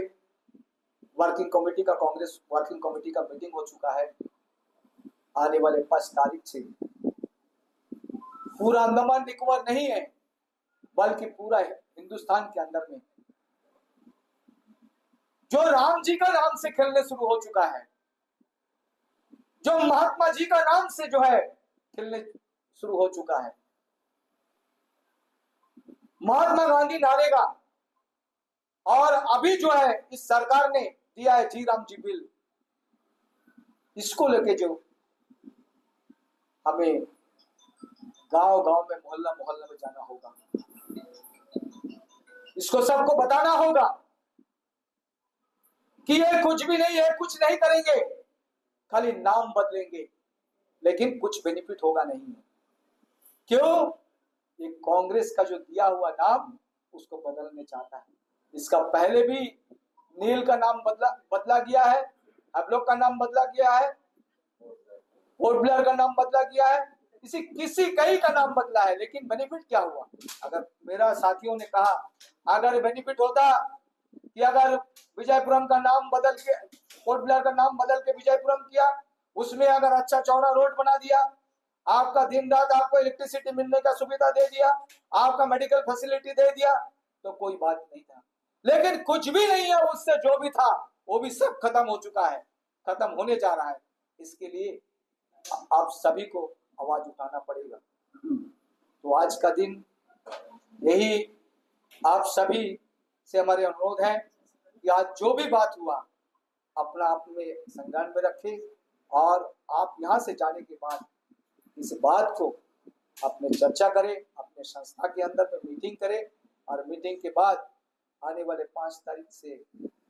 वर्किंग कमेटी का, कांग्रेस वर्किंग कमेटी का मीटिंग हो चुका है। आने वाले 5 तारीख से पूरा अंडमान निकोबार नहीं है बल्कि पूरा हिंदुस्तान के अंदर में जो राम जी का नाम से खेलने शुरू हो चुका है, जो महात्मा जी का नाम से जो है खेलने शुरू हो चुका है, महात्मा गांधी नारेगा, और अभी जो है इस सरकार ने दिया है जी राम जी बिल, इसको लेके जो हमें गांव गांव में, मोहल्ला मोहल्ला में जाना होगा, इसको सबको बताना होगा कि ये कुछ भी नहीं है, कुछ नहीं करेंगे, खाली नाम बदलेंगे लेकिन कुछ बेनिफिट होगा नहीं। क्यों? ये कांग्रेस का जो दिया हुआ नाम उसको बदलने चाहता है। इसका पहले भी नील का नाम बदला गया है, अब्लोक का नाम बदला गया है, पोर्ट ब्लेयर का नाम बदला गया है, किसी कई का नाम बदला है, लेकिन बेनिफिट क्या हुआ? अगर मेरा साथियों ने कहा अगर बेनिफिट होता कि अगर विजयपुरम का नाम बदल के, पोर्ट ब्लेयर का नाम बदल के विजयपुरम किया, उसमें अगर अच्छा चौड़ा रोड बना दिया, आपका दिन रात आपको इलेक्ट्रिसिटी मिलने का सुविधा दे दिया, आपका मेडिकल फैसिलिटी दे दिया, तो कोई बात नहीं था। लेकिन कुछ भी नहीं है, उससे जो भी था वो भी सब खत्म हो चुका है, खत्म होने जा रहा है। इसके लिए आप सभी को आवाज उठाना पड़ेगा। तो आज का दिन यही आप सभी से हमारे अनुरोध है कि आज जो भी बात हुआ अपना आप में संज्ञान में रखें, और आप यहाँ से जाने के बाद इस बात को अपने चर्चा करें, अपने संस्था के अंदर में मीटिंग करें, और मीटिंग के बाद आने वाले 5 तारीख से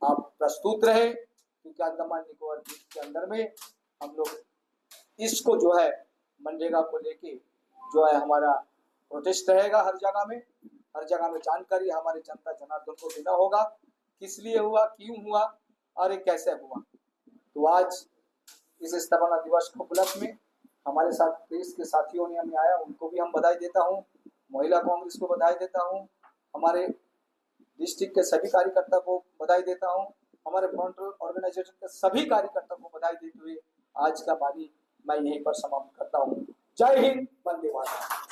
आप प्रस्तुत रहे, क्योंकि अंडमान निकोबार द्वीप के अंदर में हम लोग इसको जो है मनरेगा को लेके जो है हमारा प्रोटेस्ट रहेगा। हर जगह में जानकारी हमारे जनता जनार्दन को देना होगा, किस लिए हुआ, क्यों हुआ और ये कैसे हुआ। तो आज इस स्थापना दिवस के उपलक्ष्य में हमारे साथ देश के साथियों ने हमें आया, उनको भी हम बधाई देता हूँ, महिला कांग्रेस को बधाई देता हूँ, हमारे डिस्ट्रिक्ट के सभी कार्यकर्ता को बधाई देता हूँ, हमारे फ्रंटल ऑर्गेनाइजेशन के सभी कार्यकर्ता को बधाई देते हुए आज का वाणी मैं यहीं पर समाप्त करता हूँ। जय हिंद, वंदे मातरम।